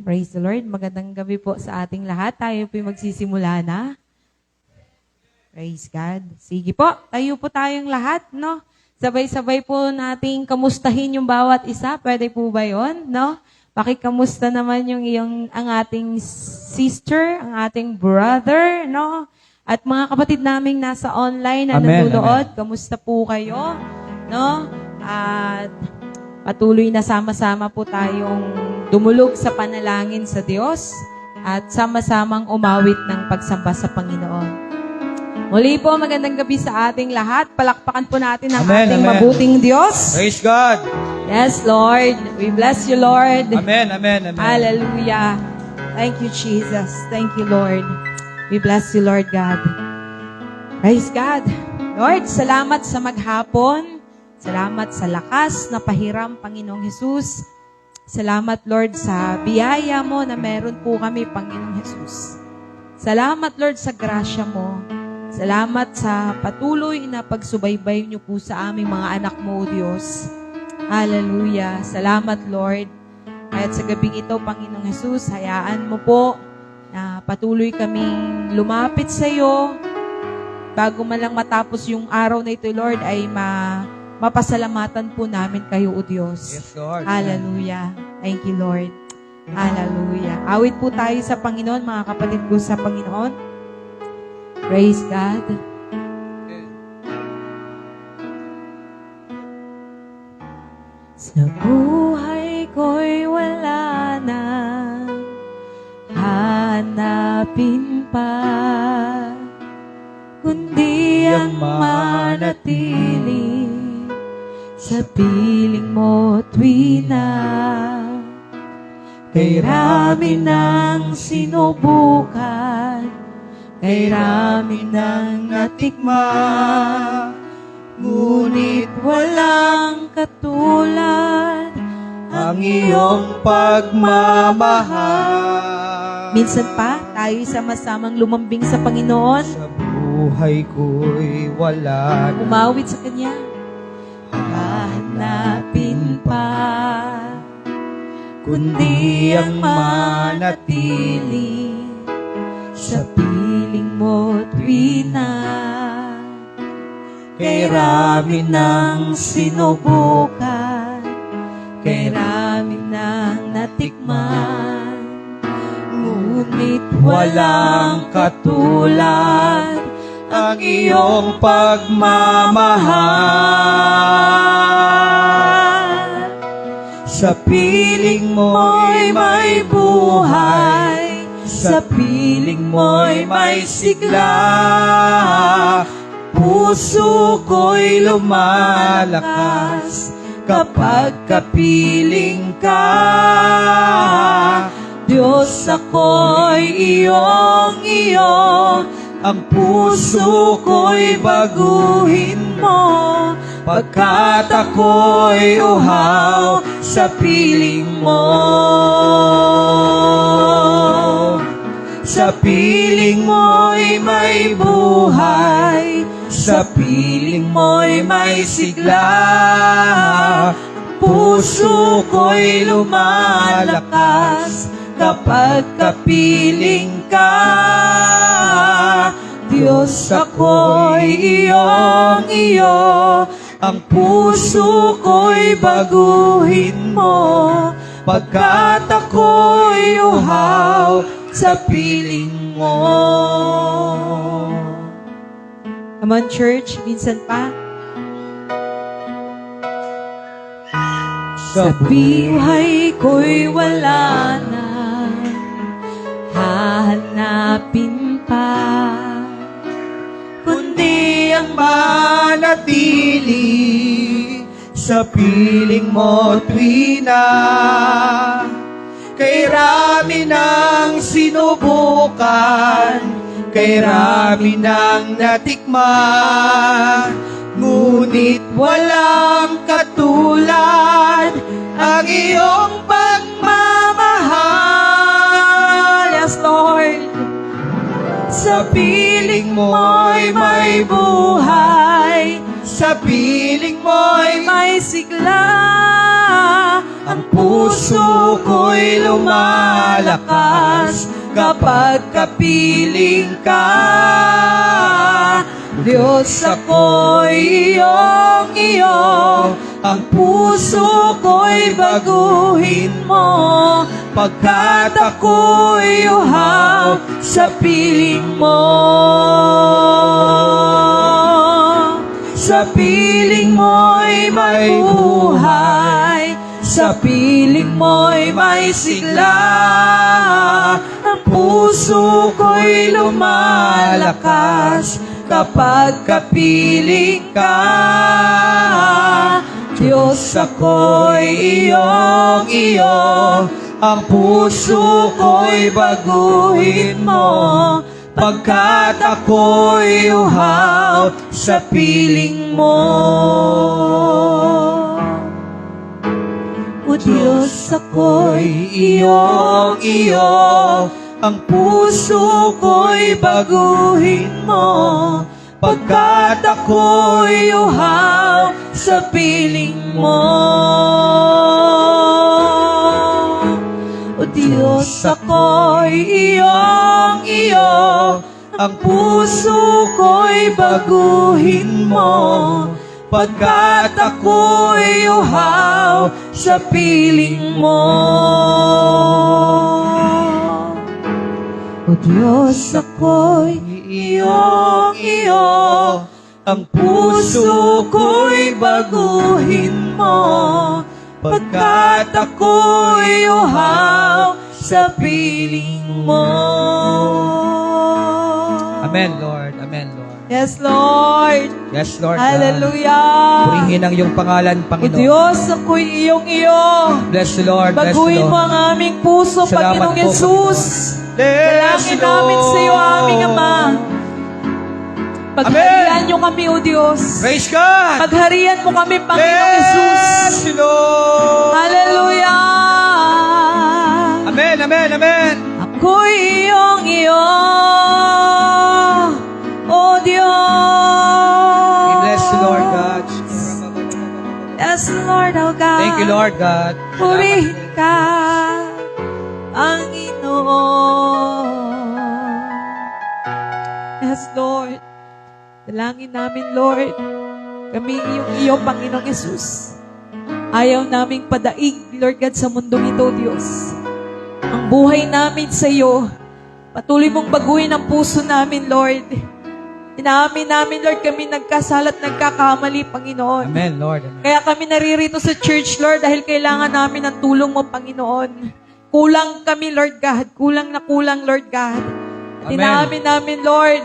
Praise the Lord. Magandang gabi po sa ating lahat. Tayo po'y magsisimula na. Praise God. Sige po, tayo po tayong lahat, no? Sabay-sabay po nating kamustahin yung bawat isa. Pwede po ba yun, no? Pakikamusta naman ang ating sister, ang ating brother, no? At mga kapatid naming nasa online na nanonood, kamusta po kayo, no? At patuloy na sama-sama po tayong dumulog sa panalangin sa Diyos at sama-samang umawit ng pagsamba sa Panginoon. Muli po, magandang gabi sa ating lahat. Palakpakan po natin ang ating mabuting Diyos. Praise God. Yes, Lord. We bless you, Lord. Amen, amen, amen. Hallelujah. Thank you, Jesus. Thank you, Lord. We bless you, Lord God. Praise God. Lord, salamat sa maghapon. Salamat sa lakas na pahiram, Panginoong Hesus. Salamat, Lord, sa biyaya mo na meron po kami, Panginoong Hesus. Salamat, Lord, sa grasya mo. Salamat sa patuloy na pagsubaybay niyo po sa aming mga anak mo, Diyos. Hallelujah. Salamat, Lord. Kahit sa gabing ito, Panginoong Hesus, hayaan mo po na patuloy kaming lumapit sa iyo. Bago man lang matapos yung araw na ito, Lord, ay mapasalamatan po namin kayo, O Diyos. Yes, Lord. Hallelujah. Thank you, Lord. Hallelujah. Awit po tayo sa Panginoon, mga kapatid ko sa Panginoon. Praise God. Sa buhay ko'y wala na hanapin pa, kundi ang manatili sa piling mo tuwina. Kay rami ng sinubukan, kay rami ng natikman, ngunit walang katulad ang iyong pagmamahal. Minsan pa, tayo sama-samang lumambing sa Panginoon. Sa buhay ko'y wala na. Umawit sa Kanya. Hahanapin pa, kundi ang manatili sa piling mo tuwina. Kay rami ng sinubukan, kay rami ng natikman, ngunit walang katulad ang iyong pagmamahal. Sa piling mo'y may buhay, sa piling mo'y may sigla. Puso ko'y lumalakas kapag kapiling ka. Diyos, ako'y iyong-iyo, ang puso ko'y baguhin mo, pagkat ako'y uhaw sa piling mo. Sa piling mo'y may buhay, sa piling mo'y may sigla. Puso ko'y lumalakas kapag kapiling ka. Diyos, ako'y iyong-iyo, ang puso ko'y baguhin mo, pagkat ako'y uhaw sa piling mo. Come on, church, minsan pa. Sa buhay ko'y wala na hahanapin pa, kundi ang Manatili sa piling mo tuwina. Kay rami ng sinubukan, kay rami ng natikman, ngunit walang katulad ang iyong pagmamahal. Yes, Lord. Sa piling mo'y may buhay, sa piling mo'y may sigla. Ang puso puso ko'y lumalakas kapag kapiling ka. Diyos, ako'y iyong-iyo, ang puso ko'y baguhin mo, pagkat ako'y uhaw sa piling mo. Sa piling mo'y may buhay, sa piling mo'y may sigla. Ang puso ko'y lumalakas kapag kapiling ka. Diyos, ako'y iyong-iyo, ang puso ko'y baguhin mo, pagkat ako'y uhaw sa piling mo. O Diyos, ako'y iyong-iyo, ang puso ko'y baguhin mo, pagkat ako'y uhaw sa piling mo. O Diyos, ako'y iyong-iyo, ang puso ko'y baguhin mo, pagkat ako'y uhaw sa piling mo. O Diyos, ako'y iyong-iyo, ang puso ko'y baguhin mo, pagkat ako'y uhaw sa piling mo. Amen, Lord. Amen, Lord. Yes, Lord. Yes, Lord. Hallelujah. Purihin ang iyong pangalan, O Panginoon. Diyos, ako'y iyong-iyo. Bless the Lord. Bless the Baguhin Lord. mo ang aming puso, Salamat Panginoong po, Yesus. Dalangin namin sa iyo, aming Ama. Pagharian niyo kami, O Diyos. Praise God. Pagharian mo kami, Panginoong Yesus. Bless the Lord. Hallelujah. Amen, amen, amen. Ako'y iyong-iyo, O Diyos. We bless the Lord, God. Yes, Lord, O God. Thank you, Lord God. Purihin ka, Panginoon. Yes, Lord. Dalangin namin, Lord. Kami iyo, Panginoong Yesus. Ayaw naming padaig, Lord God, sa mundong ito, Diyos. Ang buhay namin sa iyo, patuloy mong baguhin ang puso namin, Lord. Inaamin namin, Lord, kami nagkasala at nagkakamali, Panginoon. Amen, Lord. Amen. Kaya kami naririto sa church, Lord, dahil kailangan namin ng tulong mo, Panginoon. Kulang kami, Lord God. Kulang na kulang, Lord God. At Amen. inaamin namin, Lord.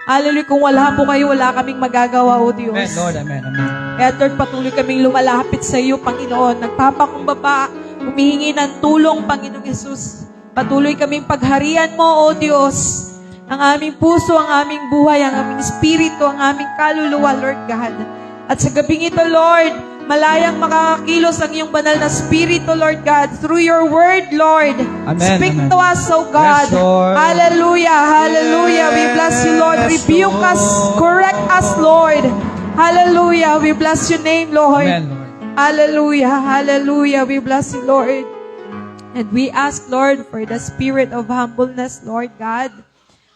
Hallelujah, kung wala po kayo, wala kaming magagawa, O Diyos. Amen, Lord. Amen, amen. Kaya, Lord, patuloy kaming lumalapit sa iyo, Panginoon. Nagpapakumbaba, humihingi ng tulong, Panginoong Yesus. Patuloy kaming pagharian mo, O Diyos. Ang aming puso, ang aming buhay, ang aming espiritu, ang aming kaluluwa, Lord God. At sa gabing ito, Lord, malayang makakakilos ang iyong banal na spirito, Lord God, through your word, Lord. Amen, Speak amen. to us, O God. Yes, Lord. Hallelujah, hallelujah. We bless you, Lord. Yes, Rebuke us, Lord. correct us, Lord. Hallelujah. We bless your name, Lord. Amen, Lord. Hallelujah, hallelujah. We bless you, Lord. And we ask, Lord, for the spirit of humbleness, Lord God.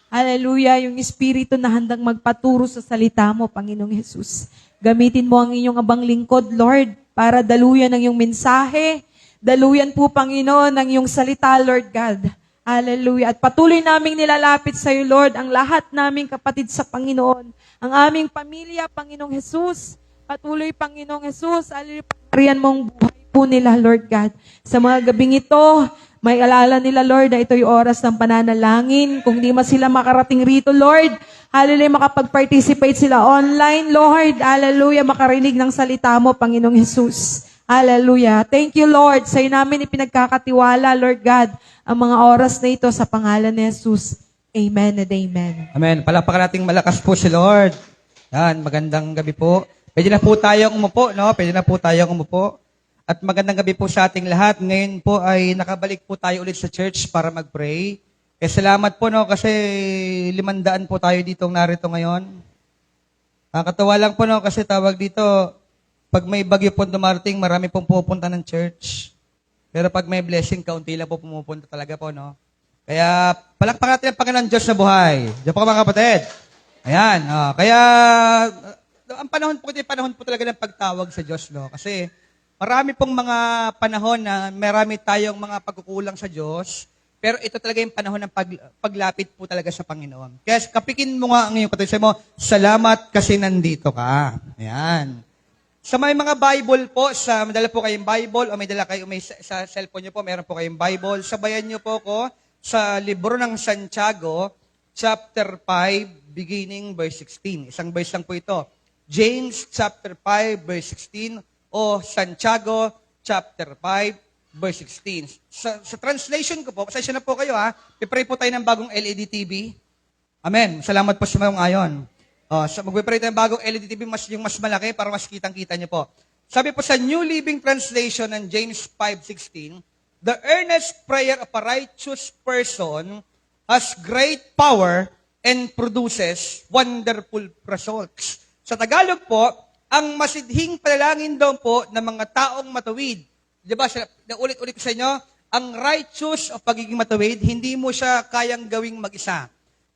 Hallelujah, yung espiritu na handang magpaturo sa salita mo, Panginoong Jesus. Gamitin mo ang inyong abang lingkod, Lord, para daluyan ang iyong mensahe. Daluyan po, Panginoon, ang iyong salita, Lord God. Hallelujah. At patuloy naming nilalapit sa iyo, Lord, ang lahat naming kapatid sa Panginoon. Ang aming pamilya, Panginoong Jesus. Patuloy, Panginoong Jesus. Hallelujah. Mong buhay po nila, Lord God. Sa mga gabing ito, may alala nila, Lord, na ito'y oras ng pananalangin. Kung di man sila makarating rito, Lord, hallelujah, makapag-participate sila online, Lord. Hallelujah, makarinig ng salita mo, Panginoong Jesus. Hallelujah. Thank you, Lord. Sa'yo namin ipinagkakatiwala, Lord God, ang mga oras na ito sa pangalan ni Jesus. Amen and amen. Amen. Palakpakan nating malakas po si Lord. Yan, magandang gabi po. Pwede na po tayong umupo, no? Pwede na po tayong umupo. At magandang gabi po sa ating lahat. Ngayon po ay nakabalik po tayo ulit sa church para mag-pray. Kaya salamat po, no? Kasi 500 po tayo ditong narito ngayon. Nakakatawa lang po, no? Kasi tawag dito, pag may bagyo po dumarating, marami pong pupunta ng church. Pero pag may blessing, kaunti lang po pumupunta talaga po, no? Kaya, palakpakan natin ang Panginoon Diyos na buhay. Diyan po mga kapatid. Ayan. Kaya, ang panahon po talaga ng pagtawag sa Diyos, no? Kasi, marami pong mga panahon na marami tayong mga pagkukulang sa Diyos, pero ito talaga yung panahon ng paglapit po talaga sa Panginoon. Kaya kapikin mo nga ang iyong kapatid, sabi mo, salamat kasi nandito ka. Ayan. Sa may mga Bible po, may dala po kayong Bible o may dala kayo, sa cellphone nyo po, meron po kayong Bible. Sabayan nyo po ko sa libro ng Santiago, chapter 5, beginning verse 16. Isang verse lang po ito. James chapter 5, verse 16 o Santiago chapter 5, verse 16. Sa translation ko po, pasensya na po kayo pipray po tayo ng bagong LED TV. Amen. Salamat po sa mga ngayon. Magpipray tayo ng bagong LED TV, yung mas malaki para mas kitang-kita niyo po. Sabi po sa New Living Translation ng James 5:16, the earnest prayer of a righteous person has great power and produces wonderful results. Sa Tagalog po, ang masidhing panalangin daw po ng mga taong matuwid. Diba, ulit-ulit ko sa inyo, ang righteous o pagiging matuwid, hindi mo siya kayang gawing mag-isa.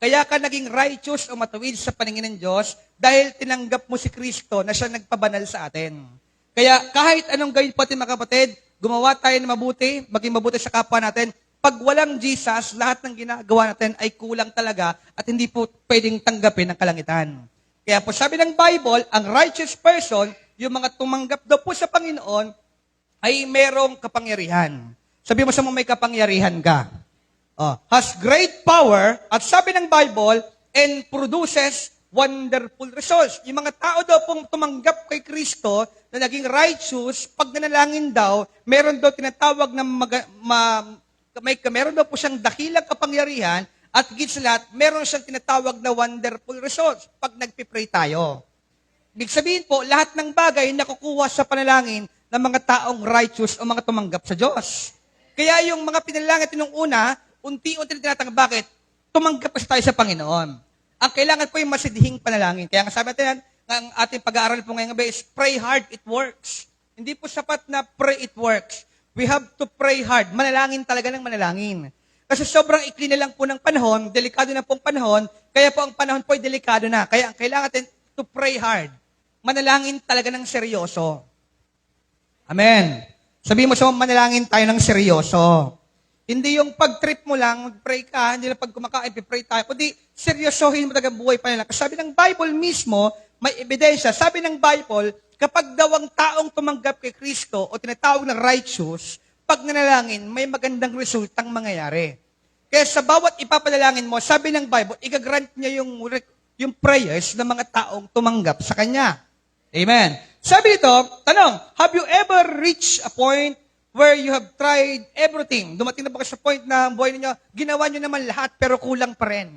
Kaya ka naging righteous o matuwid sa paningin ng Diyos dahil tinanggap mo si Kristo na siya nagpabanal sa atin. Kaya kahit anong gawin po atin mga kapatid, gumawa tayo ng mabuti, maging mabuti sa kapwa natin, pag walang Jesus, lahat ng ginagawa natin ay kulang talaga at hindi po pwedeng tanggapin ng kalangitan. Kaya po sabi ng Bible, ang righteous person, yung mga tumanggap daw po sa Panginoon, ay merong kapangyarihan. Sabi mo sa mga may kapangyarihan ka. Has great power, at sabi ng Bible, and produces wonderful results. Yung mga tao daw pong tumanggap kay Kristo na naging righteous, pag nanalangin daw, meron daw tinatawag na meron daw po siyang dakilang kapangyarihan, at higit sa lahat, meron siyang tinatawag na wonderful results pag nagpipray tayo. Ibig sabihin po, lahat ng bagay nakukuha sa panalangin ng mga taong righteous o mga tumanggap sa Diyos. Kaya yung mga pinalangin nung una, unti-unti tinatanggap. Bakit? Tumanggap kasi tayo sa Panginoon. Ang kailangan po yung masidhing panalangin. Kaya nga sabi natin, ang ating pag-aaral po ngayong gabi is pray hard, it works. Hindi po sapat na pray, it works. We have to pray hard. Manalangin talaga ng manalangin. Kasi sobrang ikli na lang po ng panahon, delikado na pong panahon, kaya po ang panahon po ay delikado na. Kaya ang kailangan natin to pray hard. Manalangin talaga ng seryoso. Amen. Sabihin mo sa manalangin tayo ng seryoso. Hindi yung pag-trip mo lang, mag-pray ka, hindi lang pag kumakain, pipray tayo, kundi seryosohin mo talaga buhay pa nila. Kasi sabi ng Bible mismo, may ebidensya. Sabi ng Bible, kapag daw ang taong tumanggap kay Kristo o tinatawag na righteous, pag nanalangin, may magandang resultang mangyayari. Kaya sa bawat ipapanalangin mo, sabi ng Bible, igagrant niya yung prayers ng mga taong tumanggap sa Kanya. Amen. Sabi dito, tanong, have you ever reached a point where you have tried everything? Dumating na ba kayo sa point na ang buhay ninyo, ginawa nyo naman lahat pero kulang pa rin.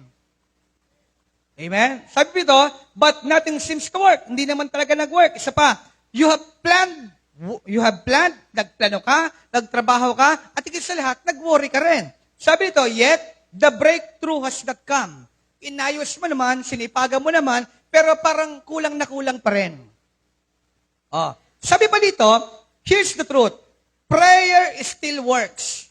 Amen? Sabi dito, but nothing seems to work. Hindi naman talaga nag-work. Isa pa, you have planned, nagplano ka, nagtrabaho ka, at higit sa lahat, nag-worry ka rin. Sabi dito, yet, the breakthrough has not come. Inayos mo naman, sinipagan mo naman, pero parang kulang na kulang pa rin. Sabi pa dito, here's the truth. Prayer still works.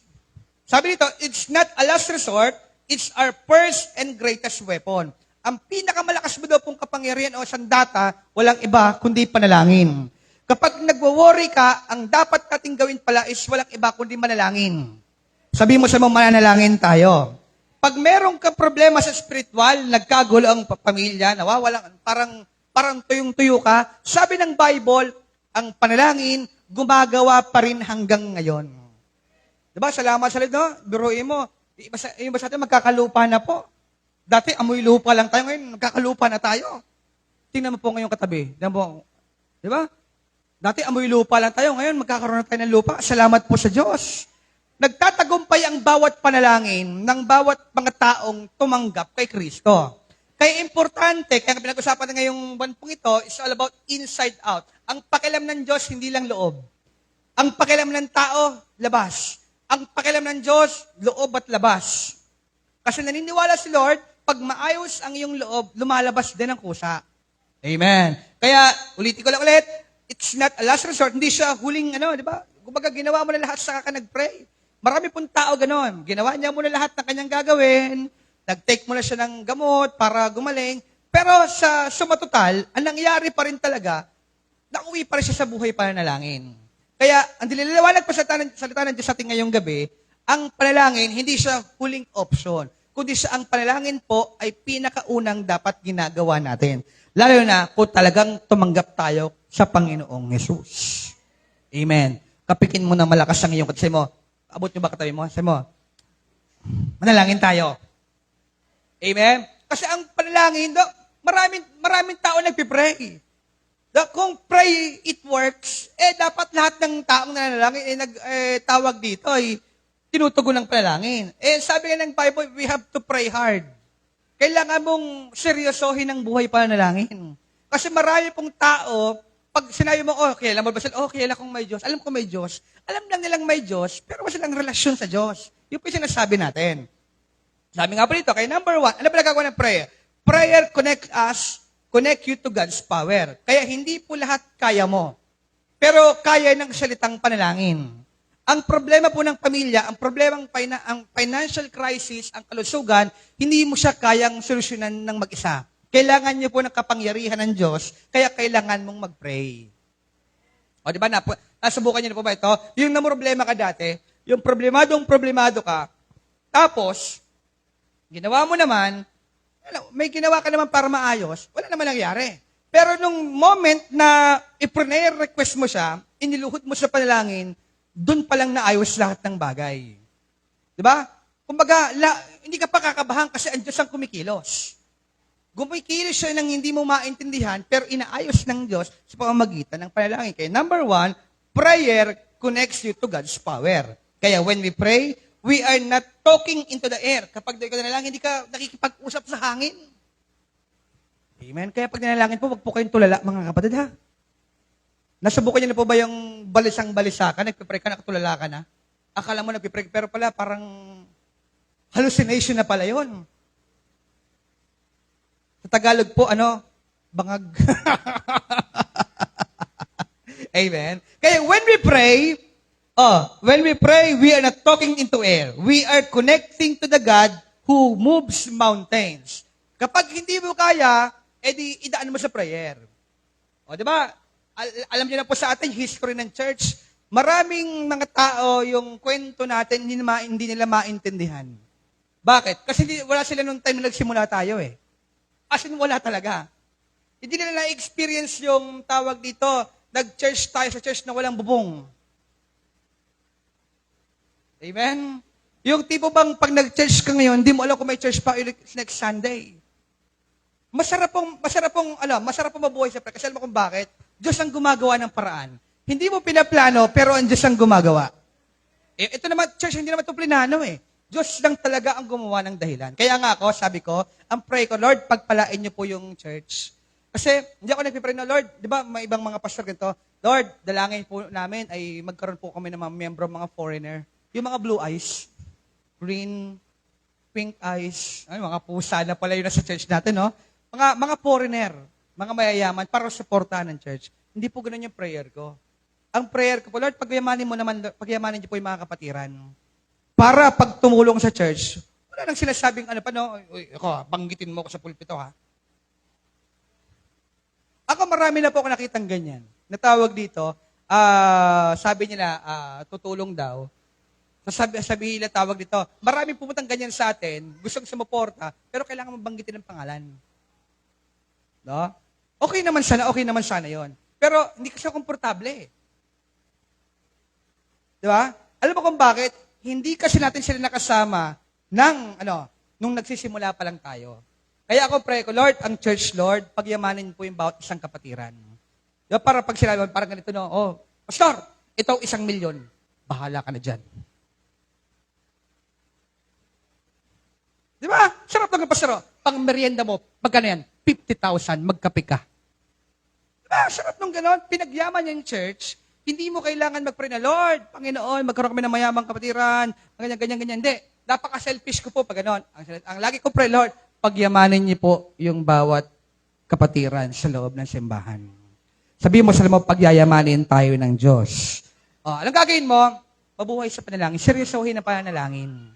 Sabi dito, it's not a last resort, it's our first and greatest weapon. Ang pinakamalakas mo daw pong kapangyarihan o sandata, walang iba kundi panalangin. Kapag nagwo-worry ka, ang dapat nating gawin pala is walang iba kundi manalangin. Sabi mo sa mga manalangin tayo. Pag meron kang problema sa spiritual, nagkagulo ang pamilya, nawawalan, parang tuyong-tuyo ka, sabi ng Bible, ang panalangin, gumagawa pa rin hanggang ngayon. Diba? Salamat sa no? Biruin mo, yung iba sa atin magkakalupa na po. Dati, amoy lupa lang tayo, ngayon magkakalupa na tayo. Tingnan mo po ngayong katabi. Diba? Dati, amoy lupa lang tayo, ngayon magkakaroon na tayo ng lupa. Salamat po sa Diyos. Nagtatagumpay ang bawat panalangin ng bawat mga taong tumanggap kay Kristo. Kaya importante, kaya pinag-usapan na ngayong buwan pong ito, is all about inside out. Ang pakialam ng Diyos, hindi lang loob. Ang pakialam ng tao, labas. Ang pakialam ng Diyos, loob at labas. Kasi naniniwala si Lord, pag maayos ang iyong loob, lumalabas din ang kusa. Amen. Kaya, ulitin ko lang ulit, it's not a last resort. Hindi siya huling, di ba? Kumbaga, ginawa mo na lahat saka ka nag-pray. Marami pong tao ganon. Ginawa niya muna lahat ng kanyang gagawin. Nag-take muna siya ng gamot para gumaling. Pero sa sumatotal, ang nangyari pa rin talaga, nauwi pa rin siya sa buhay pananalangin. Kaya, ang dililiwanag pa sa salita ng Diyos sa ating ngayong gabi, ang panalangin, hindi siya huling option. Kundi siya ang panalangin po ay pinakaunang dapat ginagawa natin. Lalo na kung talagang tumanggap tayo sa Panginoong Yesus. Amen. Kapikin mo na malakas ang iyong kasi mo. Abot nyo ba katabi mo? Sabi mo, manalangin tayo. Amen? Kasi ang panalangin, maraming tao nagpipray. Kung pray, it works, dapat lahat ng taong nanalangin, tawag dito, tinutugon ng panalangin. Sabi nga ng Bible, we have to pray hard. Kailangan mong seryosohin ang buhay panalangin. Kasi marami pong tao, pag sinabi mo, kilala mo ba sila? Kilala kong may Diyos. Alam ko may Diyos. Alam lang nilang may Diyos, pero wala silang relasyon sa Diyos. Yung po yung sinasabi natin. Sabi nga po dito, kay number 1, ano ba nagagawa ng prayer? Prayer connect you to God's power. Kaya hindi po lahat kaya mo. Pero kaya ng salitang panalangin. Ang problema po ng pamilya, ang financial crisis, ang kalusugan, hindi mo siya kayang solusyonan ng mag-isa. Kailangan niyo po ng kapangyarihan ng Diyos, kaya kailangan mong mag-pray. O, di ba? Nasubukan niyo na po ba ito? Yung namroblema ka dati, yung problemado ka, tapos, ginawa mo naman, may ginawa ka naman para maayos, wala naman nangyari. Pero nung moment na i-prayer request mo siya, iniluhod mo sa panalangin, dun palang naayos lahat ng bagay. Di ba? Kumbaga, hindi ka pa kakabahan kasi ang Diyos ang kumikilos. Gumikilos siya nang hindi mo maintindihan, pero inaayos ng Diyos sa pamamagitan ng panalangin. Kaya number 1, prayer connects you to God's power. Kaya when we pray, we are not talking into the air. Kapag ikaw nanalangin, hindi ka nakikipag-usap sa hangin. Amen? Kaya pag nanalangin po, wag po kayong tulala, mga kapatid, ha? Nasubukan niyo na po ba yung balisang-balisa ka? Nagpipray ka, nakatulala ka na? Akala mo nagpipray, pero pala parang hallucination na pala yun. Sa Tagalog po, bangag. Amen? Kaya when we pray, we are not talking into air. We are connecting to the God who moves mountains. Kapag hindi mo kaya, edi idaan mo sa prayer. O, di ba? Alam niyo na po sa atin, history ng church, maraming mga tao, yung kwento natin, hindi nila maintindihan. Bakit? Kasi wala sila nung time na nagsimula tayo eh. As in, wala talaga. Hindi nila na-experience yung tawag dito, nag-church tayo sa church na walang bubong. Amen? Yung tipo bang pag nag-church ka ngayon, hindi mo alam kung may church pa next Sunday. Masarap pong mabuhay sa prayer. Kasi alam mo kung bakit? Diyos ang gumagawa ng paraan. Hindi mo pinaplano, pero ang Diyos ang gumagawa. Ito naman, church, hindi naman ito plinano eh. Diyos lang talaga ang gumawa ng dahilan. Kaya nga ako, sabi ko, ang pray ko, Lord, pagpalain niyo po yung church. Kasi, hindi ako nagpipray na, Lord, di ba, may ibang mga pastor ganito, Lord, dalangin po namin ay magkaroon po kami ng mga miyembro, mga foreigner. Yung mga blue eyes, green, pink eyes, mga pusa na pala yun sa church natin, no? Mga foreigner, mga mayayaman, para suportahan ng church. Hindi po ganun yung prayer ko. Ang prayer ko po, Lord, pagyamanin niyo po yung mga kapatiran. Para pag tumulong sa church, wala nang sinasabing banggitin mo ko sa pulpito, ha? Ako marami na po ako nakitang ganyan. Natawag dito, sabi nila, tutulong daw. Sabi nila tawag dito, marami pumutang ganyan sa atin, gustong sumuporta, pero kailangan mabanggitin ng pangalan. No? Okay naman sana yon. Pero hindi kasi komportable. Di ba? Alam mo kung bakit? Hindi kasi natin sila nakasama nung nagsisimula pa lang tayo. Kaya ako pray ko, Lord, ang church, Lord, pagyamanin po yung bawat isang kapatiran. Diba? Para pag sila, parang ganito, Pastor, ito 1 milyon. Bahala ka na dyan. Di ba? Sarap lang ang pastor. Pang merienda mo, magkano yan? 50,000, magkape ka. Diba? Sarap nung ganon. Pinagyaman niya yung church. Hindi mo kailangan mag-pray na, Lord, Panginoon, magkaroon kami ng mayamang kapatiran, ganyan. Hindi. Napaka-selfish ko po pag ganon. Ang lagi ko pray, Lord, pagyamanin niyo po yung bawat kapatiran sa loob ng simbahan. Sabihin mo sa mo, pagyayamanin tayo ng Diyos. Anong gagawin mo? Mabuhay sa panalangin. Seryosohin ang panalangin.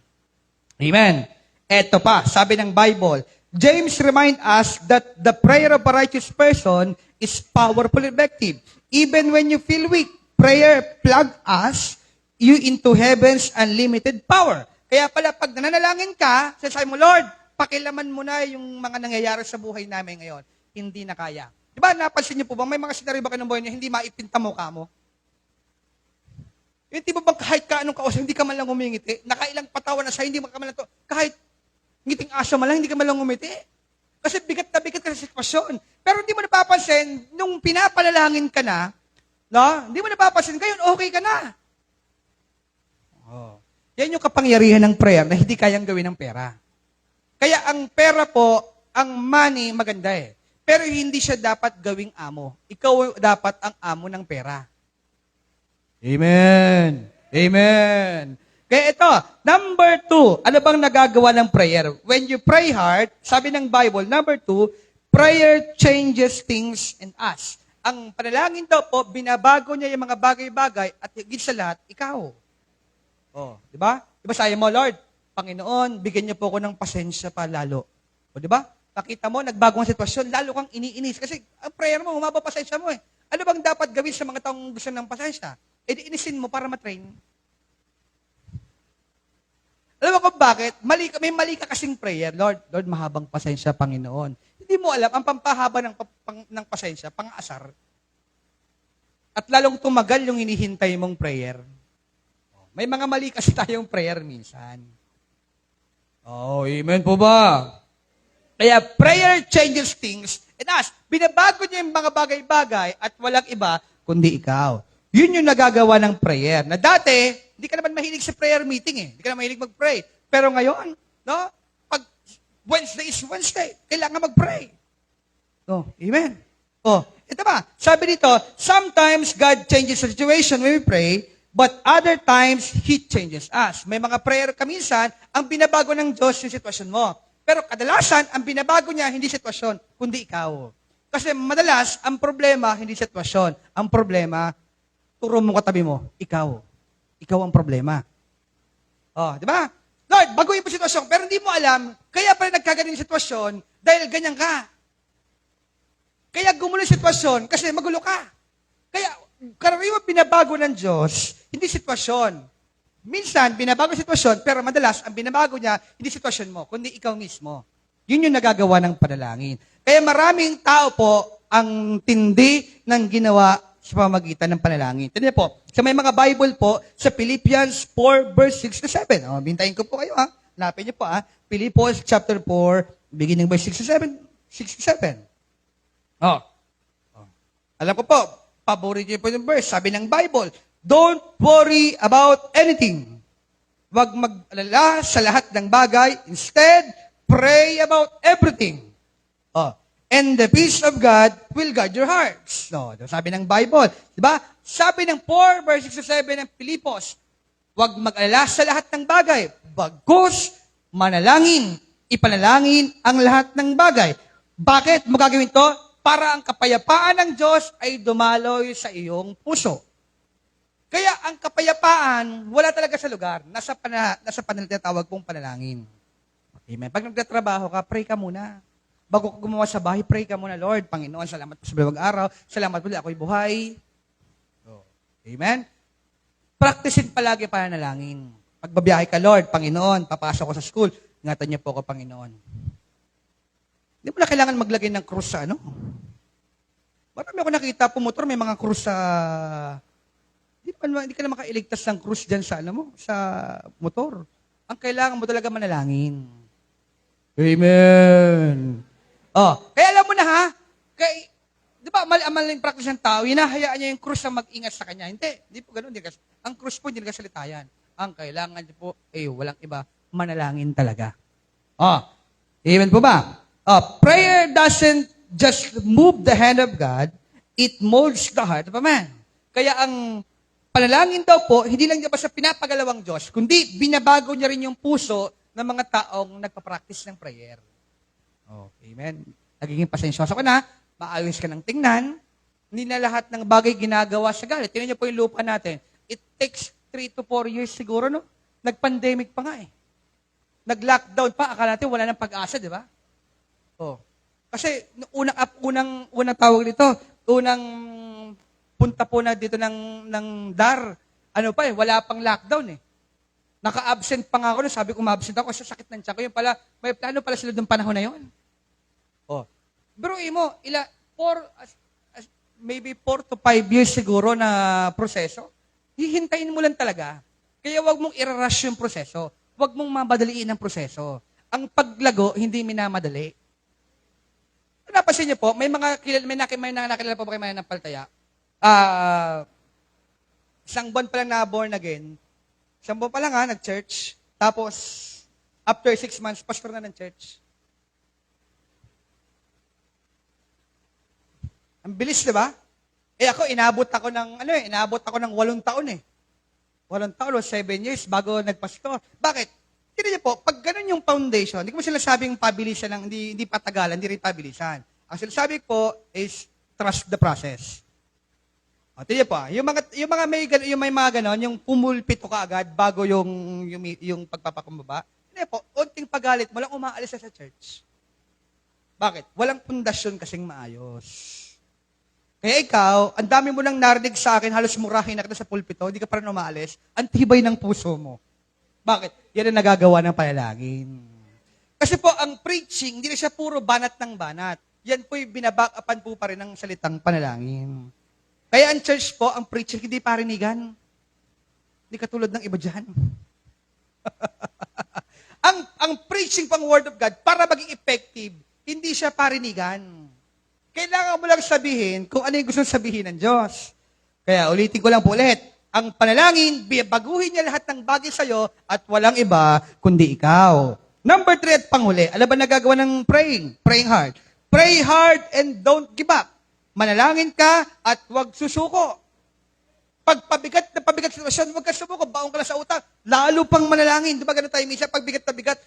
Amen. Eto pa, sabi ng Bible, James remind us that the prayer of a righteous person is powerful and effective. Even when you feel weak, prayer plug us you into heaven's unlimited power. Kaya pala, pag nananalangin ka, sasabi mo, Lord, pakilaman mo na yung mga nangyayari sa buhay namin ngayon. Hindi na kaya. Diba, napansin niyo po ba, may mga senaryo ba kayo ng buhay niyo, hindi maipinta mukha mo? Yung tipo bang kahit ka anong kausap, hindi ka man lang umingiti, nakailang patawa na siya, hindi ka man lang to, kahit ngiting aso man lang, hindi ka man lang umiti. Kasi bigat na bigat ka sa sitwasyon. Pero hindi mo napapansin, nung pinapalalangin ka na, no, hindi mo napapansin, ngayon okay ka na. Yan yung kapangyarihan ng prayer na hindi kayang gawin ng pera. Kaya ang pera po, ang money, maganda eh. Pero hindi siya dapat gawing amo. Ikaw dapat ang amo ng pera. Amen. Amen. Kaya ito, number 2, ano bang nagagawa ng prayer? When you pray hard, sabi ng Bible, number 2, prayer changes things in us. Ang panalangin daw po, binabago niya yung mga bagay-bagay at higit sa lahat, ikaw. Di ba? Di ba sabi mo, Lord, Panginoon, bigyan niyo po ako ng pasensya pa lalo. Di ba? Pakita mo, nagbago ang sitwasyon, lalo kang iniinis. Kasi ang prayer mo, humaba pasensya mo eh. Ano bang dapat gawin sa mga taong gusto ng pasensya? Di inisin mo para matrain. Alam mo kung bakit? May mali ka kasing prayer. Lord, mahabang pasensya, Panginoon. Hindi mo alam, ang pampahaba ng pasensya, pang-asar. At lalong tumagal yung hinihintay mong prayer. May mga mali kasi tayong prayer minsan. Amen po ba? Kaya prayer changes things in us. Binabago niya yung mga bagay-bagay at walang iba kundi ikaw. Yun yung nagagawa ng prayer. Na dati, hindi ka naman mahilig sa prayer meeting eh. Hindi ka naman mahilig mag-pray. Pero ngayon, no? Pag Wednesday is Wednesday, kailangan mag-pray. Amen. Ito ba? Sabi dito, sometimes God changes the situation when we pray, but other times, He changes us. May mga prayer kaminsan, ang binabago ng Diyos yung sitwasyon mo. Pero kadalasan, ang binabago niya, hindi sitwasyon, kundi ikaw. Kasi madalas, ang problema, hindi sitwasyon. Ang problema, turo mo katabi mo, ikaw. Ikaw ang problema. Di ba? Lord, baguhin mo sitwasyon, pero hindi mo alam, kaya pala nagkagaling sitwasyon, dahil ganyan ka. Kaya gumulo yung sitwasyon, kasi magulo ka. Kaya, karaniwang binabago ng Diyos, hindi sitwasyon. Minsan, binabago yung sitwasyon, pero madalas, ang binabago niya, hindi sitwasyon mo, kundi ikaw mismo. Yun yung nagagawa ng panalangin. Kaya maraming tao po ang tindi ng ginawa sa pamagitan ng panalangin. Tignan po, sa may mga Bible po, sa Philippians 4, verse 6 to 7. Bintayin ko po kayo, ha? Hanapin niyo po, ha? Philippians chapter 4, beginning verse 6 to 7. 6 to 7. Alam ko po, paborito niyo po yung verse. Sabi ng Bible, don't worry about anything. Huwag mag-alala sa lahat ng bagay. Instead, pray about everything. And the peace of God will guard your hearts. Sabi ng Bible. Diba? Sabi ng 4, verse 6 to 7 ng Pilipos, huwag mag-alala sa lahat ng bagay. Bagkus, manalangin, ipanalangin ang lahat ng bagay. Bakit mo gagawin to? Para ang kapayapaan ng Diyos ay dumaloy sa iyong puso. Kaya ang kapayapaan, wala talaga sa lugar. Nasa panalitawag pong panalangin. Amen. Pag nagtatrabaho ka, pray ka muna. Bago ka gumawa sa bahay, pray ka muna, Lord, Panginoon, salamat po sa bawang araw. Salamat po, ako'y buhay. Amen? Practicein palagi panalangin. Pag babiyahe ka, Lord, Panginoon, papasok ko sa school, ingatan niyo po ako, Panginoon. Hindi mo na kailangan maglagay ng krus sa ano. Marami ako nakita, pumotor, may mga krus sa... Hindi ka na makailigtas ng krus dyan sa, sa motor. Ang kailangan mo talaga manalangin. Amen. Kaya alam mo na ha, di ba, maling practice ng tao, hinahayaan niya yung krus na mag-ingat sa kanya. Hindi po ganun. Ang krus po, hindi nagkasalitayan. Ang kailangan niyo po, walang iba, manalangin talaga. Amen po ba? Prayer doesn't just move the hand of God, it molds the heart of a man. Kaya ang panalangin daw po, hindi lang niya basta pinapagalawang Diyos, kundi binabago niya rin yung puso ng mga taong nagpa-practice ng prayer. Amen. Nagiging pasensyoso ka na, maayos ka ng tingnan, hindi na lahat ng bagay ginagawa sa galit. Tingnan niyo po yung lupa natin. it takes 3 to 4 years siguro, no? Nag-pandemic pa nga eh. Nag-lockdown pa, akala natin wala nang pag-asa, di ba? Oh. Kasi unang tawag dito, unang punta po na dito ng DAR, ano pa eh, wala pang lockdown eh. Naka-absent pa nga ako, sabi ko ma-absent ako kasi sakit ng tiyan ko. Yung pala, may plano pala sila ng panahon na yon. Oh. Biruin mo, maybe 4 to 5 years siguro na proseso. Hihintayin mo lang talaga. Kaya wag mong i-rush yung proseso. Wag mong mamadaliin ang proseso. Ang paglago, hindi minamadali. Napansin niyo po, may nakilala po ba kayo ng paltaya? Isang buwan pa lang na born again. Isang buwan pa lang nag-church. Tapos, after 6 months, pastor na ng church. Ang bilis, di ba? Ako, inabot ako ng 8 taon eh. 8 taon o 7 years bago nagpastor. Bakit? Tignan niyo po, pag ganun yung foundation, hindi ko sinasabing pabilisan lang, hindi patagalan, hindi rin pabilisan. Ang sinasabi po is trust the process. O, tignan niyo po, yung may mga ganon, yung pumulpito ka agad bago yung pagpapakumbaba. Tignan niyo po, unting pagalit mo lang umaalis sa church. Bakit? Walang pundasyon kasing maayos. Kaya ikaw, ang dami mo nang narinig sa akin, halos murahin na kita sa pulpito, hindi ka pa rin umaalis, ang tibay ng puso mo. Bakit? Yan ang nagagawa ng panalangin. Kasi po, ang preaching, hindi na siya puro banat ng banat. Yan po'y binaback upan po pa rin ng salitang panalangin. Kaya ang church po, ang preaching, hindi parinigan. Hindi katulad ng iba dyan. ang preaching pang Word of God, para maging effective, hindi siya parinigan. Kailangan mo lang sabihin kung ano yung gusto sabihin ng Diyos. Kaya ulitin ko lang po ulit. Ang panalangin, baguhin niya lahat ng bagay sa'yo at walang iba kundi ikaw. Number 3 at panghuli. Alam ba nagagawa ng praying? Praying hard. Pray hard and don't give up. Manalangin ka at huwag susuko. Pag pabigat na sitwasyon, huwag ka sumuko, baong ka na sa utang. Lalo pang manalangin. Di ba ganun tayo minsan? Pag bigat na bigat,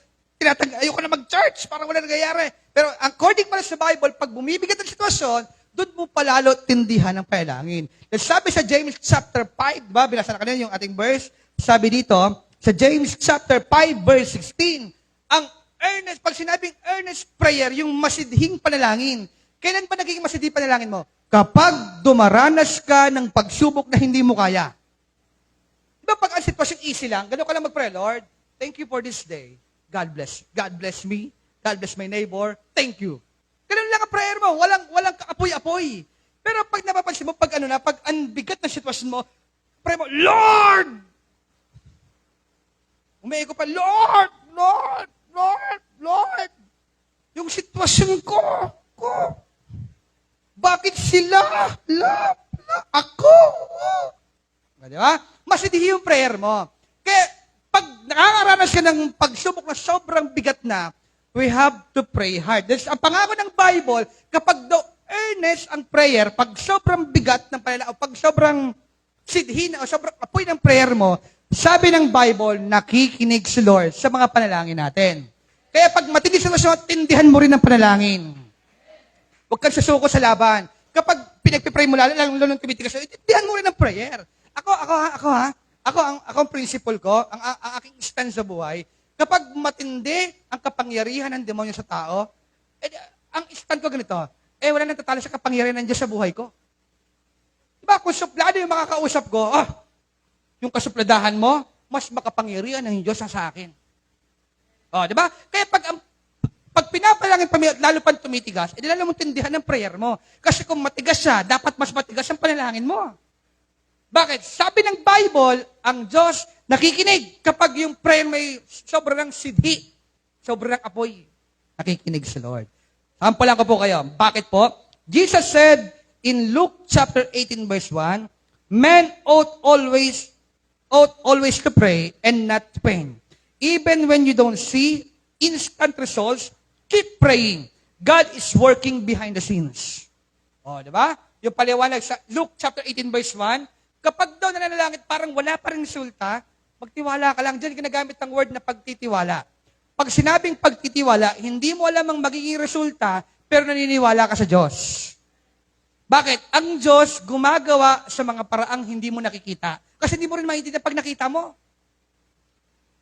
ayoko na mag-church, parang wala nangyayari. Pero according pala sa Bible, pag bumibigat ang sitwasyon, doon mo palalo tindihan ng panalangin. Sabi sa James chapter 5, diba? Binasa na kanina yung ating verse. Sabi dito, sa James chapter 5, verse 16, ang earnest, pag sinabing earnest prayer, yung masidhing panalangin, kailan ba nagiging masidhing panalangin mo? Kapag dumaranas ka ng pagsubok na hindi mo kaya. Diba pag ang sitwasyon easy lang, gano'n ka lang mag-pray, Lord, thank you for this day. God bless. God bless me. God bless my neighbor. Thank you. Ganun lang ang prayer mo. Walang kaapoy-apoy. Pero pag napapansin mo, pag ang bigat na sitwasyon mo, pray mo, Lord! Umiiko pa, Lord! Lord! Lord! Lord! Yung sitwasyon ko. Bakit sila? Ako! Di ba? Masidhi yung prayer mo. Kaya, pag nakakaranas ka ng pagsubok na sobrang bigat na, we have to pray hard. Ang pangako ng Bible, kapag daw earnest ang prayer, pag sobrang bigat ng panalangin, o pag sobrang sidhin o sobrang apoy ng prayer mo, sabi ng Bible, nakikinig si Lord sa mga panalangin natin. Kaya pag matindi sa sitwasyon, tindihan mo rin ang panalangin. Huwag kang susuko sa laban. Kapag pinagpipray mo lalo nang tumitigas, tindihan mo rin ang prayer. Ako ang principle ko, ang aking stand sa buhay, kapag matindi ang kapangyarihan ng demonyo sa tao, ang stand ko ganito, wala nang tatalo sa kapangyarihan ng Diyos sa buhay ko. Diba, kung suplado yung makakausap ko, yung kasupladahan mo, mas makapangyarihan ng Diyos sa akin. Diba? Kaya pag pinapalangin lalo pang tumitigas, lalo mong tindihan ng prayer mo. Kasi kung matigas siya, dapat mas matigas ang panalangin mo. Bakit? Sabi ng Bible, ang Diyos nakikinig kapag yung prayer may sobrang sidhi, sobrang apoy. Nakikinig sa Lord. Sampalan ko po kayo. Bakit po? Jesus said in Luke chapter 18 verse 1, men ought always to pray and not to faint. Even when you don't see instant results, keep praying. God is working behind the scenes. Di ba? Yung paliwanag sa Luke chapter 18 verse 1, kapag daw nananalangin, parang wala pa rin resulta, magtiwala ka lang. Diyan ginagamit ang word na pagtitiwala. Pag sinabing pagtitiwala, hindi mo alam ang magiging resulta, pero naniniwala ka sa Diyos. Bakit? Ang Diyos gumagawa sa mga paraang hindi mo nakikita. Kasi hindi mo rin maintindihan pag nakita mo.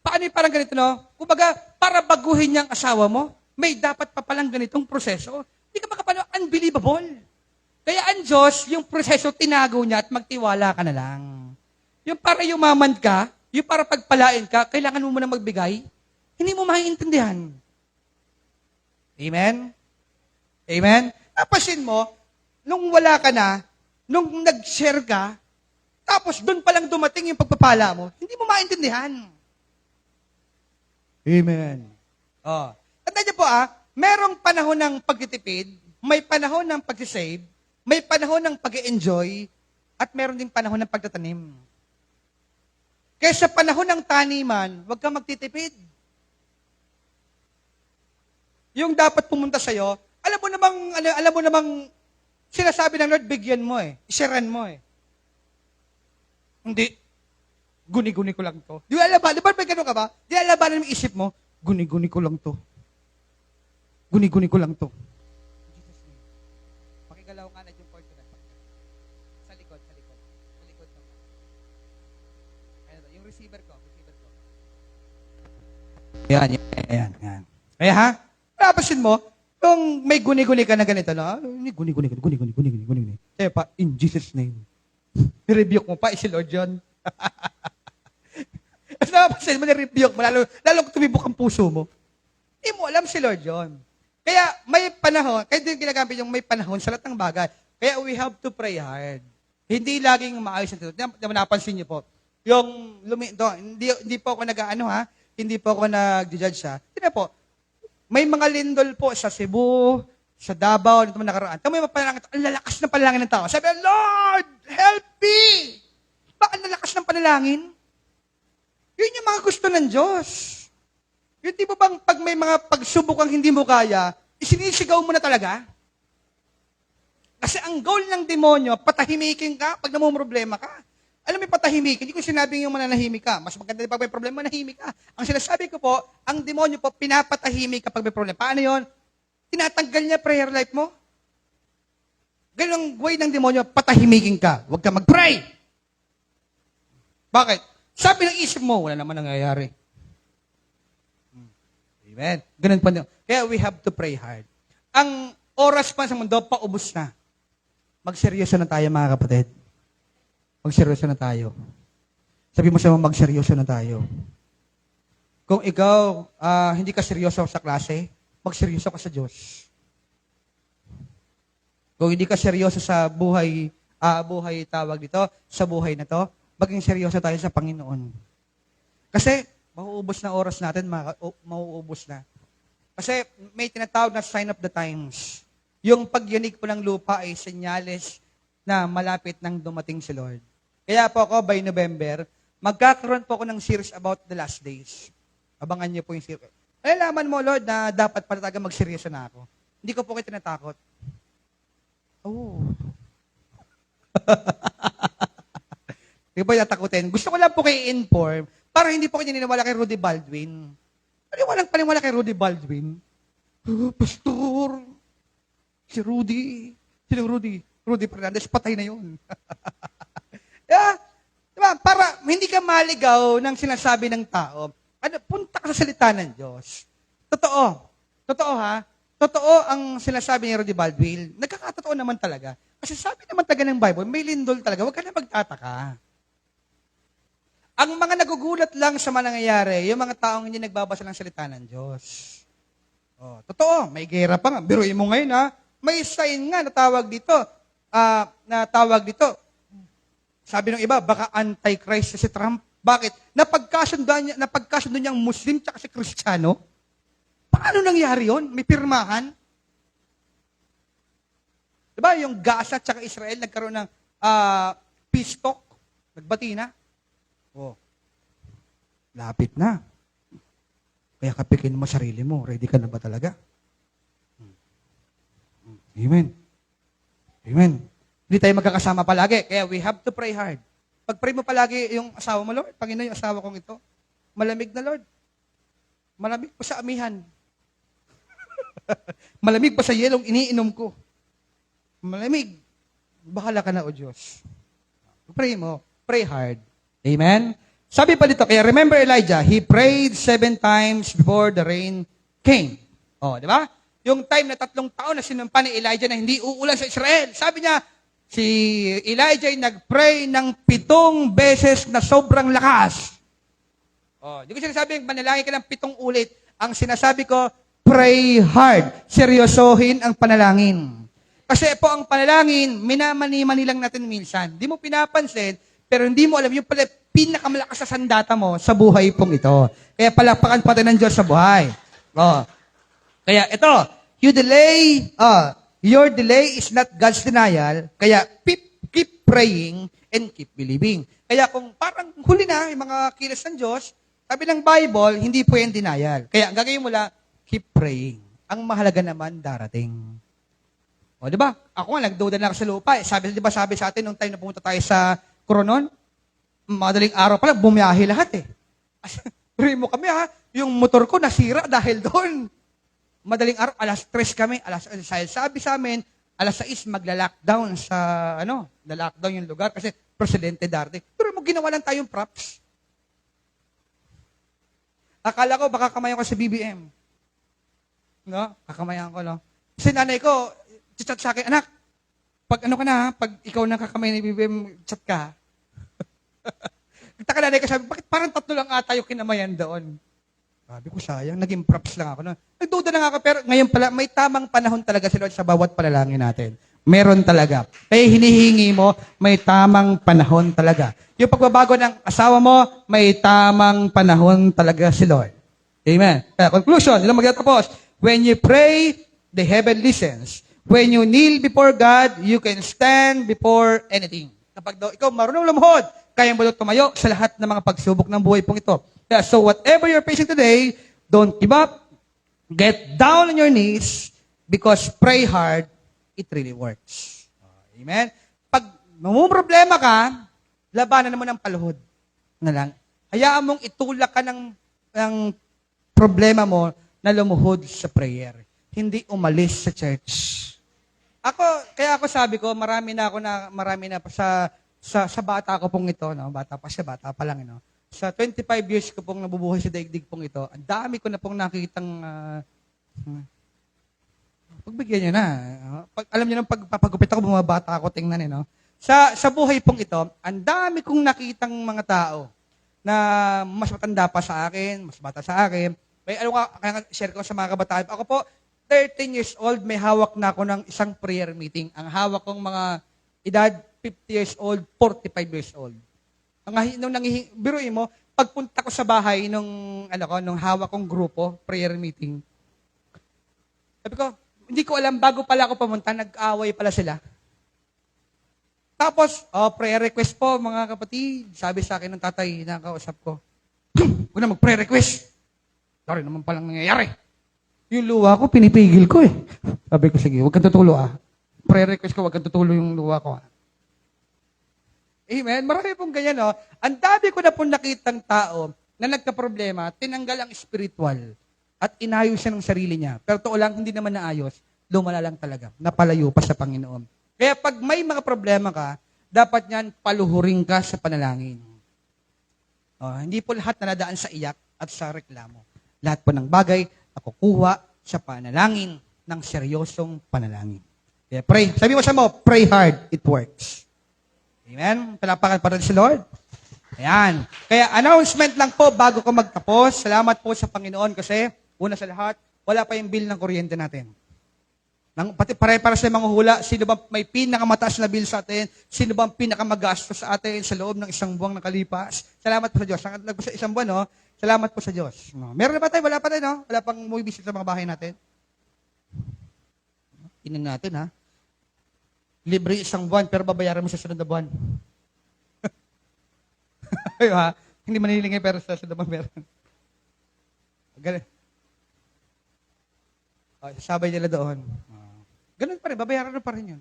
Paano yung parang ganito, no? Kumbaga, para baguhin niyang asawa mo, may dapat pa palang ganitong proseso. Hindi ka makapano, unbelievable. Kaya ang Diyos, yung proseso, tinago niya at magtiwala ka na lang. Yung para yumaman ka, yung para pagpalain ka, kailangan mo muna magbigay, hindi mo maiintindihan. Amen? Amen? Napasin mo, nung wala ka na, nung nag-share ka, tapos doon palang dumating yung pagpapala mo, hindi mo maintindihan. Amen. Oh. At nandiyan po merong panahon ng pagtitipid, may panahon ng pag-save, may panahon ng pag-enjoy, at meron ding panahon ng pagtatanim. Kaya sa panahon ng taniman, huwag kang magtitipid. Yung dapat pumunta sa'yo, alam mo namang sinasabi ng Lord, bigyan mo isiran mo Hindi. Guni-guni ko lang to. Di ba may ganun ka ba? Di alabanan yung isip mo, guni-guni ko lang to. Guni-guni ko lang to. Jesus name. Pakigalaw nga na yung cord ko na. Sa likod. Sa likod naman. Ayan, yung receiver ko. Yan. Kaya napasin mo, yung may guni-guni ka na ganito, no? Guni-guni. Kaya pa, in Jesus name. I-rebuke mo pa, si Lord John. At napasin mo, na-rebuke mo, lalo tumibok ang puso mo. Hindi mo alam si Lord John. Kaya may panahon, kaya din ginagamit yung may panahon sa lahat ng bagay. Kaya we have to pray hard. Hindi laging maayos na ito. Napansin niyo po, hindi po ako hindi po ako nag-judge Tignan po, may mga lindol po sa Cebu, sa Davao, nito nakaraan. Tama yung panalangin, ang lalakas ng panalangin ng tao. Sabi, Lord, help me! Bakit lalakas ng panalangin? Yun yung mga gusto ng Diyos. Yung di ba bang pag may mga pagsubok ang hindi mo kaya, isinisigaw mo na talaga? Kasi ang goal ng demonyo, patahimikin ka pag namumroblema ka. Alam mo yung patahimikin, hindi ko sinabing yung mananahimik ka. Mas maganda pag may problema, manahimik ka. Ang sinasabi ko po, ang demonyo po, pinapatahimik kapag may problema. Paano yun? Tinatanggal niya prayer life mo. Ganun ang way ng demonyo, patahimikin ka. Huwag ka mag-pray. Bakit? Sabi ng isip mo, wala naman nangyayari. Amen. Ganun pa din. Kaya we have to pray hard. Ang oras pa sa mundo, paubos na. Magseryoso na tayo, mga kapatid. Magseryoso na tayo. Sabi mo sa mga, magseryoso na tayo. Kung ikaw, hindi ka seryoso sa klase, magseryoso ka sa Diyos. Kung hindi ka seryoso sa buhay tawag dito, sa buhay na to, maging seryoso tayo sa Panginoon. Kasi, mauubos na oras natin, mauubos na. Kasi, may tinatawag na sign of the times. Yung pagyanig po ng lupa ay senyales na malapit nang dumating si Lord. Kaya po ako, by November, magkakaroon po ako ng series about the last days. Abangan niyo po yung series. Alaman mo, Lord, na dapat pala talaga magseryoso na ako. Hindi ko po kayo tinatakot. Oh. Hindi po natakutin. Gusto ko lang po kayo inform para hindi po kayo naniniwala kay Rudy Baldwin. Paniwala kay Rudy Baldwin. Oh, Pastor, si Rudy. Sino Rudy? Rudy Fernandez, patay na yun. Yeah. Diba? Para hindi ka maligaw ng sinasabi ng tao, punta ka sa salita ng Diyos. Totoo. Totoo ha? Totoo ang sinasabi ni Rudy Baldwin. Nagkakatotoo naman talaga. Kasi sabi naman talaga ng Bible, may lindol talaga. Huwag ka na magtataka. Ang mga nagugulat lang sa mga nangyayari, yung mga taong hindi nagbabasa ng salita ng Diyos. Oh, totoo, may gera pa nga. Biruin mo ngayon may sign nga na tawag dito. Sabi ng iba, baka antichrist si Trump. Bakit? Napagkasundo niyang Muslim tsaka si Kristiyano. Paano nangyari yon? May pirmahan? Diba yung Gaza tsaka Israel nagkaroon ng peace talk? Nagbati na? Oh. Lapit na. Kaya kapikin mo sarili mo. Ready ka na ba talaga? Amen. Amen. Hindi tayo magkakasama palagi. Kaya we have to pray hard. Pag-pray mo palagi yung asawa mo, Lord, Panginoon, yung asawa kong ito, malamig na, Lord. Malamig pa sa amihan. Malamig pa sa yelong iniinom ko. Malamig. Bahala ka na, O Diyos. Pray mo. Pray hard. Amen? Sabi pa dito, kaya remember Elijah, he prayed 7 times before the rain came. Di ba? Yung time na 3 taon na sinumpa ni Elijah na hindi uulan sa Israel. Sabi niya, si Elijah ay nag-pray ng 7 beses na sobrang lakas. Di ko sinasabi, manalangin ka ng 7 ulit. Ang sinasabi ko, pray hard. Seryosohin ang panalangin. Kasi po ang panalangin, minamani-mani lang natin minsan. Di mo pinapansin, pero hindi mo alam yung pala pinakamalakas na sandata mo sa buhay pong ito. Kaya palakpakan pa ng Diyos sa buhay. Kaya ito, your delay is not God's denial, kaya keep praying and keep believing. Kaya kung parang huli na yung mga kilos ng Diyos, sabi ng Bible, hindi po yung denial. Kaya ang gagawin mo lang, keep praying. Ang mahalaga naman darating. Di ba? Ako nga, nagduda na ako sa lupa. Sabi sa atin, nung time na pumunta tayo sa Coronon, madaling araw pala, bumiyahe lahat Pero mo kami yung motor ko nasira dahil doon. Madaling araw, alas 3 kami, sabi sa amin, alas 6 magla-lockdown sa, na-lockdown yung lugar kasi Presidente Darte. Pero mo ginawa lang tayong props. Akala ko, baka kamayan ko sa BBM. Kakamayan ko, Kasi nanay ko, chat sa akin, anak, pag pag ikaw na kakamay ni BBM, chat ka. Nagtaka nanay ko, sabi, bakit parang 3 lang ata yung kinamayan doon? Sabi ko, sayang, naging props lang ako. Nagduda na nga ako, pero ngayon pala, may tamang panahon talaga si Lord sa bawat panalangin natin. Meron talaga. Kaya hinihingi mo, may tamang panahon talaga. Yung pagbabago ng asawa mo, may tamang panahon talaga si Lord. Amen. Kaya conclusion, yun ang magtatapos. When you pray, the heaven listens. When you kneel before God, you can stand before anything. Kapag daw ikaw marunong lumuhod, kaya mo tumayo sa lahat ng mga pagsubok ng buhay pong ito. Yeah, so whatever you're facing today, don't give up. Get down on your knees because pray hard, it really works. Amen? Pag problema ka, labanan mo ng paluhod. Na lang. Hayaan mong itulak ka ng problema mo na lumuhod sa prayer. Hindi umalis sa church. Kaya ako sabi ko, marami na pa sa bata ko pong ito, bata pa lang, Sa 25 years ko pong nabubuhay sa daigdig pong ito, ang dami ko na pong nakitang, pagbigyan nyo na. Alam nyo nang pagpapagupit ako, bumabata ako, tingnan Sa buhay pong ito, ang dami kong nakitang mga tao na mas matanda pa sa akin, mas bata sa akin. Kaya share ko sa mga kabataan. Ako po, 13 years old, may hawak na ako ng isang prayer meeting. Ang hawak kong mga edad, 50 years old, 45 years old. Biruin mo, pagpunta ko sa bahay nung hawak kong grupo, prayer meeting, sabi ko, hindi ko alam, bago pala ako pumunta, nag-away pala sila. Tapos, prayer request po, mga kapatid. Sabi sa akin ng tatay na kausap ko, huwag na mag-prayer request. Sorry naman palang nangyayari. Yung luha ko, pinipigil ko Sabi ko, sige, huwag kang tutulo Prayer request ko, huwag kang tutulo yung luha ko Amen? Marami pong ganyan, Ang dami ko na pong nakitang tao na nagka-problema, tinanggal ang spiritual at inayos siya ng sarili niya. Pero to lang, hindi naman naayos, lumala lang talaga. Napalayo pa sa Panginoon. Kaya pag may mga problema ka, dapat niyan paluhurin ka sa panalangin. Hindi po lahat na nadaan sa iyak at sa reklamo. Lahat po ng bagay nakukuha sa panalangin ng seryosong panalangin. Kaya pray. Sabi mo sa pray hard, it works. Amen? Palapakan pa rin si Lord. Ayan. Kaya announcement lang po bago ko magtapos. Salamat po sa Panginoon kasi una sa lahat, wala pa yung bill ng kuryente natin. Pati pare-para sa mga hula, sino ba may pinakamataas na bill sa atin? Sino ba ang pinakamagastos sa atin sa loob ng isang buwang nakalipas? Salamat po sa Diyos. Sa isang buwan, salamat po sa Diyos. Meron na ba tayo? Wala pa tayo, Wala pang bumibisit sa mga bahay natin? Tingnan natin, Libre isang buwan, pero babayaran mo sa sunod na buwan. Hindi manilingay, pero sa sunod na buwan meron. Ganun. Sabay nila doon. Ganun pa rin, babayaran na pa rin yun.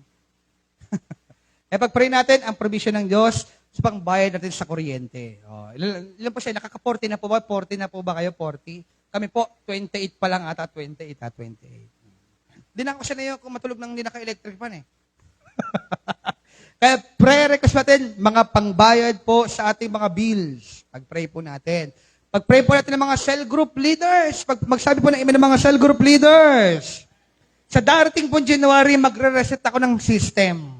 Pag-pray natin, ang provision ng Diyos sa pangbayad natin sa kuryente. Ilan po siya? Nakaka-40 na po ba? 40 na po ba kayo? 40? Kami po, 28 pa lang ata. 28. Di na ako siya na yung matulog ng hindi naka-electric pan Kaya prayer request natin, mga pangbayad po sa ating mga bills. Pag-pray po natin. Pag-pray po natin ng mga cell group leaders. Magsabi po ng email ng mga cell group leaders. Sa darating po January, magre-reset ako ng system.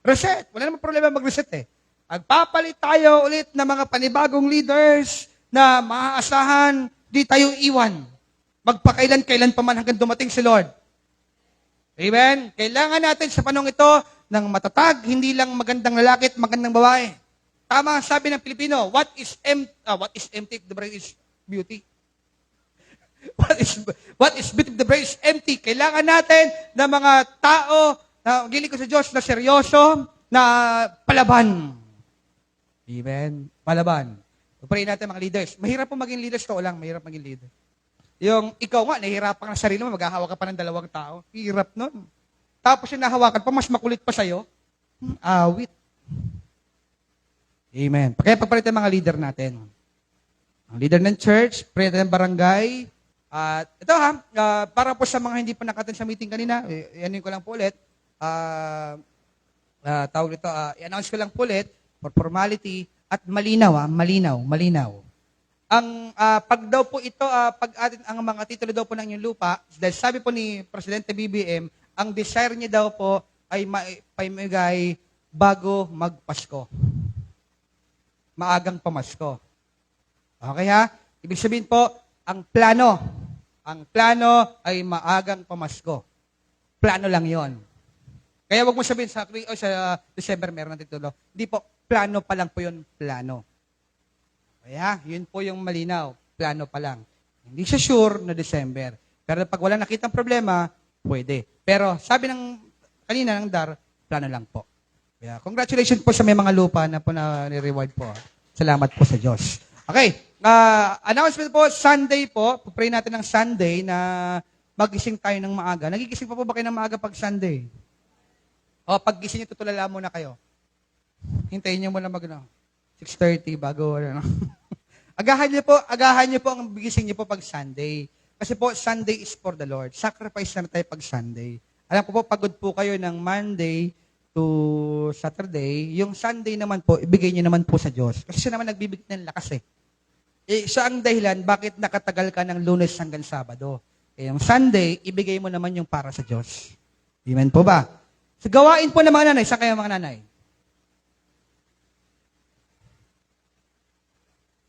Reset. Wala namang problema mag-reset eh. Magpapalit tayo ulit ng mga panibagong leaders na maaasahan, di tayo iwan. Magpakailan-kailan pa man hanggang dumating si Lord. Amen? Kailangan natin sa panong ito ng matatag, hindi lang magandang lalaki at magandang babae. Tama ang sabi ng Pilipino, what is empty if the brain is beauty? What is beauty if the brain is empty? Kailangan natin ng mga tao na giling ko sa Diyos na seryoso, na palaban. Amen? Palaban. Pray natin mga leaders. Mahirap po maging leaders, to lang. Mahirap maging leader. Yung ikaw nga, nahihirapan ka ng sarili mo, maghahawak ka pa ng dalawang tao. Hirap nun. Tapos yung nahawakan pa, mas makulit pa sa'yo. Awit. Amen. Kaya pagpalitan mga leader natin. Ang leader ng church, pray natin ng barangay. At ito para po sa mga hindi pa nakatin sa meeting kanina, yanin ko lang po ulit. Tawag ito, i-announce ko lang po ulit for formality at malinaw. Ang pag daw po ito, pag atin ang mga titulo daw po ng inyong lupa, dahil sabi po ni Presidente BBM, ang desire niya daw po ay maimigay bago magpasko. Maagang pamasko. Okay ha? Ibig sabihin po, ang plano ay maagang pamasko. Plano lang yon. Kaya wag mo sabihin sa December meron na titulo. Hindi po, plano pa lang po yun, plano. Kaya, yun po yung malinaw. Plano pa lang. Hindi siya sure na December. Pero pag wala nakitang problema, pwede. Pero sabi ng kanina ng DAR, plano lang po. Kaya, congratulations po sa may mga lupa na po na ni-reward po. Salamat po sa Diyos. Okay. Announcement po, Sunday po. Pray natin ng Sunday na magising tayo ng maaga. Nagigising pa po ba kayo ng maaga pag Sunday? O, pag gising nyo, tutulala muna kayo. Hintayin nyo muna 6:30 bago agahan niyo po ang bigising niyo po pag Sunday. Kasi po, Sunday is for the Lord. Sacrifice na tayo pag Sunday. Alam ko po, pagod po kayo ng Monday to Saturday. Yung Sunday naman po, ibigay niyo naman po sa Diyos. Kasi siya naman nagbibigay ng lakas siya ang dahilan bakit nakatagal ka ng Lunes hanggang Sabado. Yung Sunday, ibigay mo naman yung para sa Diyos. Amen po ba? So, gawain po ng mga nanay. Saan kayo mga nanay?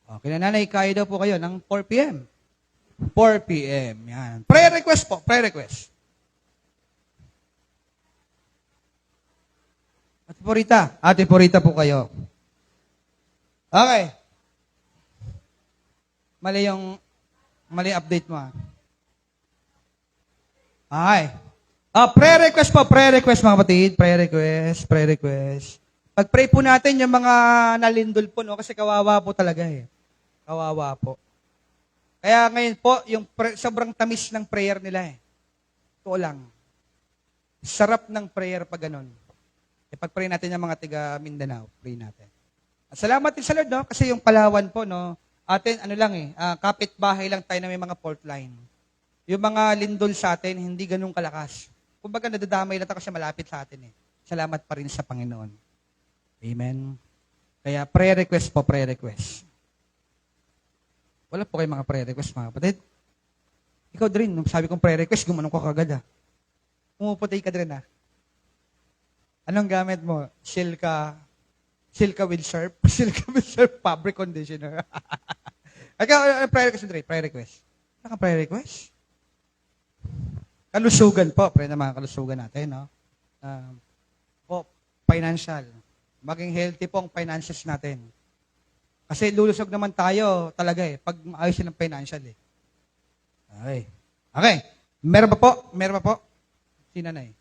Okay na nanay, kaya daw po kayo ng 4 p.m. 4 p.m. Yan. Prayer request po. Prayer request. Ate Porita po kayo. Okay. Mali update mo. Okay. Prayer request po. Prayer request mga kapatid. Prayer request. Pag-pray po natin yung mga nalindol po, no? Kasi kawawa po talaga Kawawa po. Kaya ngayon po, sobrang tamis ng prayer nila Ito lang. Sarap ng prayer pag ganun. Pag-pray natin yung mga tiga Mindanao, pray natin. At salamat din sa Lord, no? Kasi yung Palawan po, no? Atin, kapit-bahay lang tayo na may mga fault line. Yung mga lindol sa atin, hindi ganun kalakas. Kumbaga, nadadamay lang kasi malapit sa atin Salamat pa rin sa Panginoon. Amen. Kaya, prayer request po, prayer request. Wala po kayo mga prayer request, mga kapatid. Ikaw din, nung sabi kong prayer request, gumanong ko kagad Pumuputay ka din Anong gamit mo? Silka with surf? Silka with surf fabric conditioner. Prayer request, Dre. Prayer request. Ano ka prayer request? Kalusugan po. Pray na mga kalusugan natin, no? Financial. Maging healthy po ang finances natin. Kasi lulusog naman tayo talaga pag maayos ng financial Okay. Meron pa po? Si nanay.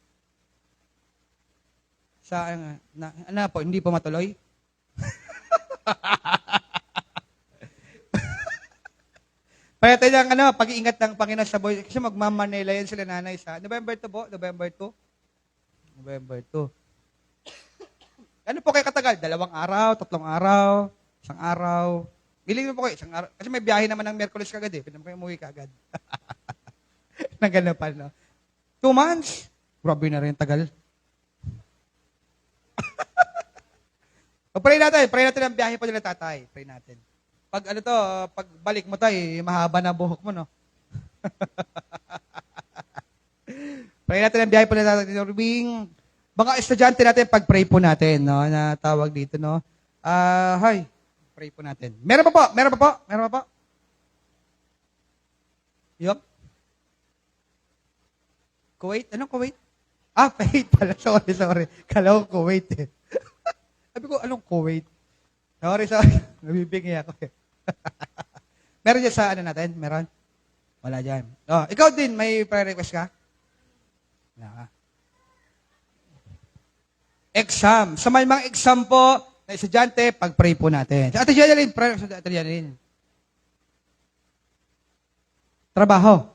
Hindi po matuloy? Kaya tayo ng pag-iingat ng Panginoon sa buhay. Kasi magmamanila yan sila nanay sa November 2 po? November 2. Ano po kayo katagal? 2 araw, 3 araw, 1 araw. Bilhin mo po kayo, 1 araw. Kasi may biyahe naman ng Miyerkules kagad Pwede mo kayo umuwi kagad. Nang gano'n pa, no? 2 months? Grabe na rin, tagal. Pray natin ang biyahe po nila tatay. Pray natin. Pag ano to, pag balik mo tayo, mahaba na buhok mo, no? Pray natin ang biyahe po nila tatay. Mga estudyante natin, pag-pray po natin, no? Na tawag dito, no? Hi. Pray po natin. Meron pa po? Yup. Kuwait? Anong Kuwait? Kuwait pala. Sorry. Kala ko Kuwait eh. Sabi ko, anong Kuwait? Sorry. Nabibingi ako eh. Meron dyan sa ano natin? Meron? Wala dyan. Ikaw din, may prayer request ka? Wala ka. Exam. Sa may mga exam po na estudyante, pag-pray po natin. Sa Ate Janeline, prayer sa Ate Janeline. Trabaho.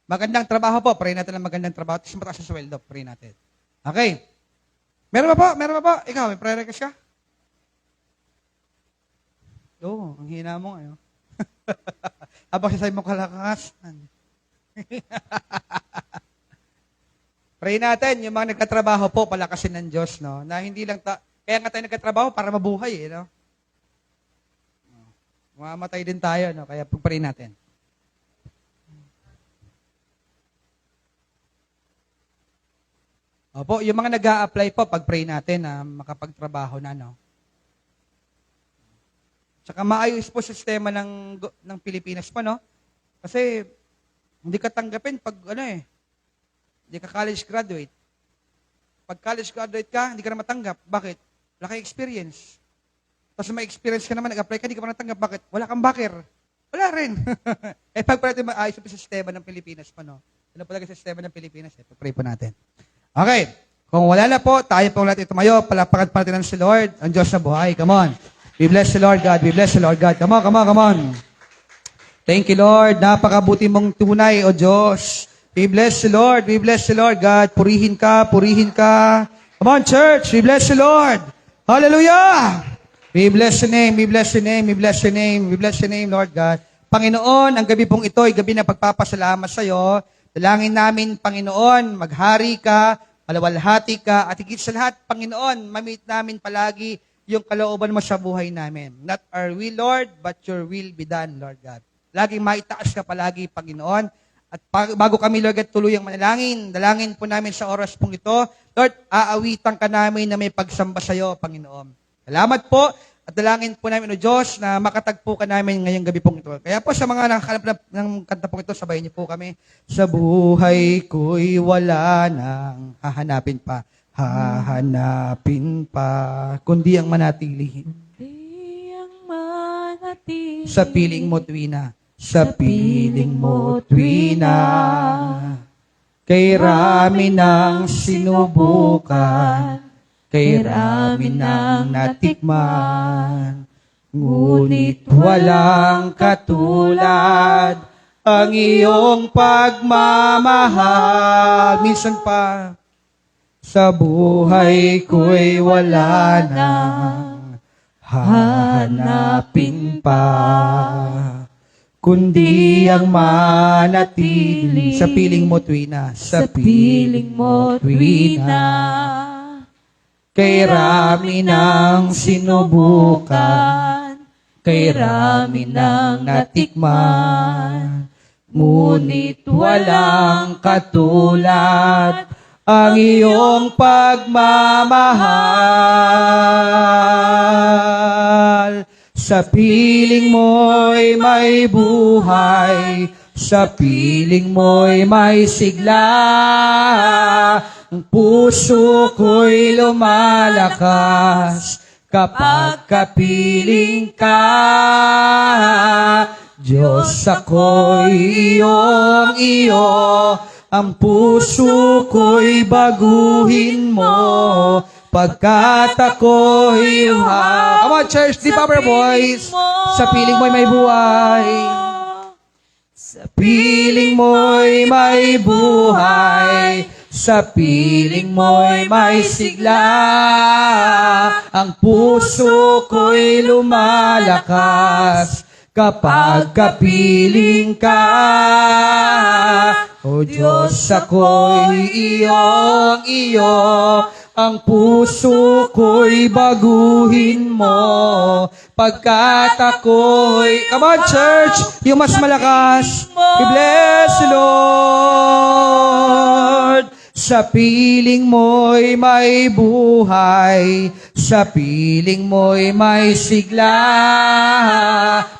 Magandang trabaho po. Pray natin ng magandang trabaho. Tapos mataas sa sweldo. Pray natin. Okay. Meron pa po? Ikaw, may prayer request ka? Oo, ang hina mo ngayon. Habang sasay mo kalakasan. Pray natin, yung mga nagkatrabaho po, palakasin ng Diyos, no? Na hindi lang, kaya nga tayo nagkatrabaho para mabuhay, no? Mamamatay din tayo, no? Kaya pag-pray natin. Opo, yung mga nag-a-apply po, pag-pray natin na makapagtrabaho na, no? Tsaka maayos po sistema ng Pilipinas po, no? Kasi, hindi ka tanggapin pag, hindi ka college graduate. Pag college graduate ka, hindi ka na matanggap. Bakit? Wala kang experience. Tapos may experience ka naman, nag-apply ka, hindi ka pa natanggap. Bakit? Wala kang backer. Wala rin. Pag natin maayos po sistema ng Pilipinas po, no? Ano po talaga sa sistema ng Pilipinas? Pag-pray po natin. Okay. Kung wala na po, tayo po natin tumayo. Palapakan pa natin si Lord. Ang Diyos na buhay. Come on. We bless the Lord God. We bless the Lord God. Come on. Thank you, Lord. Napakabuti mong tunay, O Diyos. We bless the Lord. We bless the Lord God. Purihin ka. Come on, church. We bless the Lord. Hallelujah. We bless the name. We bless the name. We bless the name. We bless the name, Lord God. Panginoon, ang gabi pong ito ay gabi ng pagpapasalamat sa iyo. Dalangin namin, Panginoon, maghari ka, malawalhati ka, at higit sa lahat, Panginoon, mamit namin palagi yung kalooban mo sa buhay namin. Not our will, Lord, but your will be done, Lord God. Laging maitaas ka palagi, Panginoon. At bago kami, Lord God, tuluyang manalangin, dalangin po namin sa oras pong ito, Lord, aawitan ka namin na may pagsamba sa iyo, Panginoon. Salamat po. At dalangin po namin, O Diyos, na makatagpo ka namin ngayong gabi pong ito. Kaya po sa mga nakakalap ng kanta pong ito, sabayin niyo po kami. Sa buhay ko'y wala nang hahanapin pa, kundi ang manatili. Sa piling mo tuwina. Kay rami ng sinubukan, kay rami ng natikman, ngunit walang katulad ang iyong pagmamahal. Minsan pa, sa buhay ko'y wala nang hahanapin pa, kundi ang manatili. Sa piling mo tuwina. Kay rami ng sinubukan, kay rami ng natikman, ngunit walang katulad ang iyong pagmamahal. Sa piling mo'y may buhay, sa piling mo'y may sigla, ang puso ko'y lumalakas kapag kapiling ka. Diyos, ako'y iyong-iyo, ang puso ko'y baguhin mo, pagkat ako'y iyong. Come on, church, di pa our voice. Sa piling mo'y may buhay. Sa piling mo'y may buhay. Sa piling mo'y may sigla, ang puso ko'y lumalakas kapag kapiling ka. O Diyos, ako'y iyong-iyo, ang puso ko'y baguhin mo, pagkat ako'y, come on church, yung mas malakas, we bless you, Lord. Sa piling mo'y may buhay, sa piling mo'y may sigla,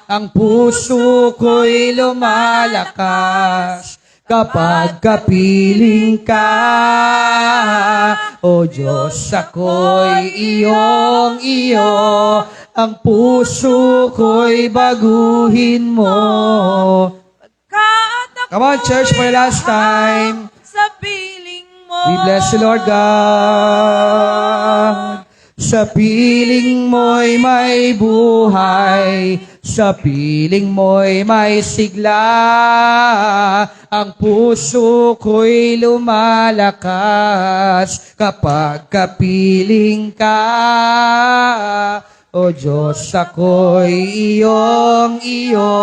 ang puso ko'y lumalakas, kapag kapiling ka. O Diyos, ako'y iyong-iyo, ang puso ko'y baguhin mo. Come on, church, for the last time. Sa piling mo. We bless you, Lord God. Sa piling mo'y may buhay, sa piling mo'y may sigla, ang puso ko'y lumalakas, kapag kapiling ka. O Diyos, ako'y iyong-iyo,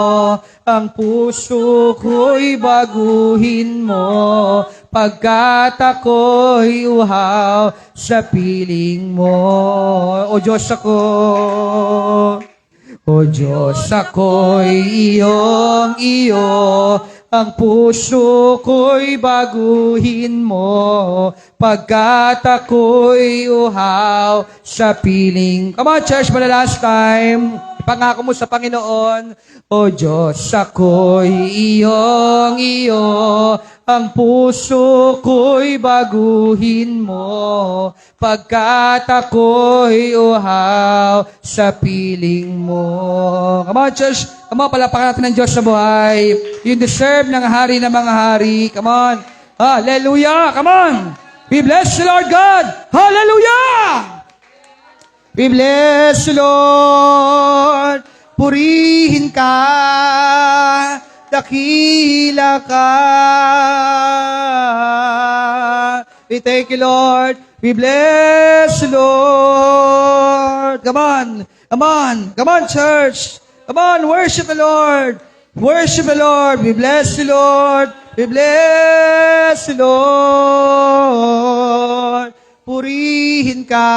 ang puso ko'y baguhin mo, pagkat ako'y uhaw sa piling mo. O Diyos, O Diyos, ako'y iyong-iyo, ang puso ko'y baguhin mo, pagkat ako'y uhaw sa piling. Come on, church, for the last time. Pangako mo sa Panginoon, O Diyos, ako'y iyong-iyo, ang puso ko'y baguhin mo, pagkat ako'y uhaw sa piling mo. Come on, church. Come on, palapakan natin ng Diyos sa buhay. You deserve ng hari ng mga hari. Come on. Hallelujah. Come on. We bless you, Lord God. Hallelujah. We bless you, Lord. Purihin ka. Dakila ka. We thank you, Lord. We bless you, Lord. Come on. Come on. Come on, church. Come on, worship the Lord. Worship the Lord. We bless you, Lord. We bless you, Lord. Purihin ka.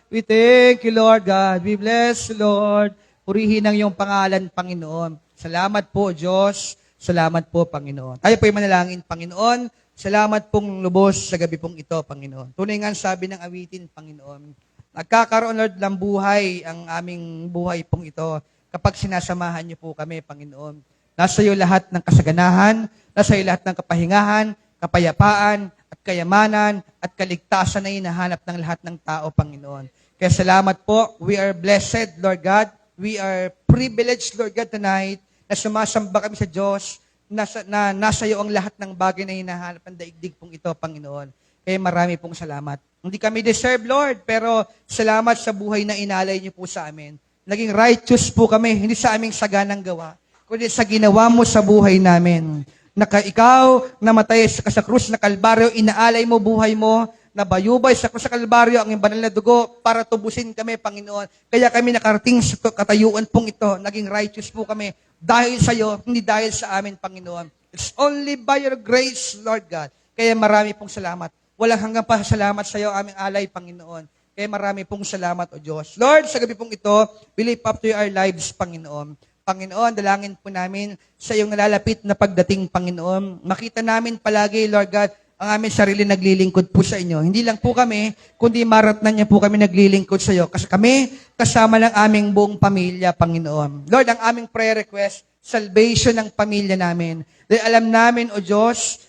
We thank you, Lord God. We bless you, Lord. Purihin ang iyong pangalan, Panginoon. Salamat po, Diyos. Salamat po, Panginoon. Tayo po'y manalangin, Panginoon. Salamat pong lubos sa gabi pong ito, Panginoon. Tunay nga sabi ng awitin, Panginoon. Nagkakaroon, Lord, ng buhay ang aming buhay pong ito kapag sinasamahan niyo po kami, Panginoon. Nasa iyo lahat ng kasaganahan, nasa iyo lahat ng kapahingahan, kapayapaan, at kayamanan, at kaligtasan na hinahanap ng lahat ng tao, Panginoon. Kaya salamat po. We are blessed, Lord God. We are privileged, Lord God, tonight na sumasamba kami sa Diyos, na nasa iyo ang lahat ng bagay na hinahanap ng daigdig pong ito, Panginoon. Kaya marami pong salamat. Hindi kami deserve, Lord, pero salamat sa buhay na inalay niyo po sa amin. Naging righteous po kami, hindi sa aming saganang gawa, kundi sa ginawa mo sa buhay namin. Ikaw, namatay sa krus na Kalbaryo, inaalay mo buhay mo, nabayubay sa krus sa Kalbaryo ang iyong banal na dugo para tubusin kami, Panginoon. Kaya kami nakarating sa katayuan pong ito, naging righteous po kami dahil sa iyo, hindi dahil sa amin, Panginoon. It's only by your grace, Lord God. Kaya marami pong salamat. Walang hanggang pasasalamat sa iyo, aming alay, Panginoon. Kaya marami pong salamat, O Diyos. Lord, sa gabi pong ito, we lift up to our lives, Panginoon. Panginoon, dalangin po namin sa iyong nalalapit na pagdating, Panginoon. Makita namin palagi, Lord God, ang aming sarili naglilingkod po sa inyo. Hindi lang po kami, kundi maratnan niya po kami naglilingkod sa iyo. Kasi kami, kasama ng aming buong pamilya, Panginoon. Lord, ang aming prayer request, salvation ng pamilya namin. Dahil alam namin, O Diyos,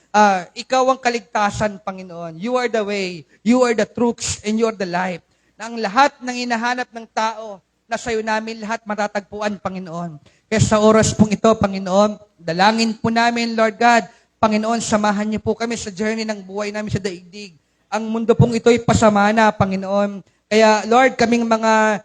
ikaw ang kaligtasan, Panginoon. You are the way, you are the truth, and you are the life. Na ang lahat ng hinahanap ng tao, na sa'yo namin lahat matatagpuan, Panginoon. Kaya sa oras pong ito, Panginoon, dalangin po namin, Lord God, Panginoon, samahan niyo po kami sa journey ng buhay namin sa daigdig. Ang mundo pong ito'y pasamana, Panginoon. Kaya, Lord, kaming mga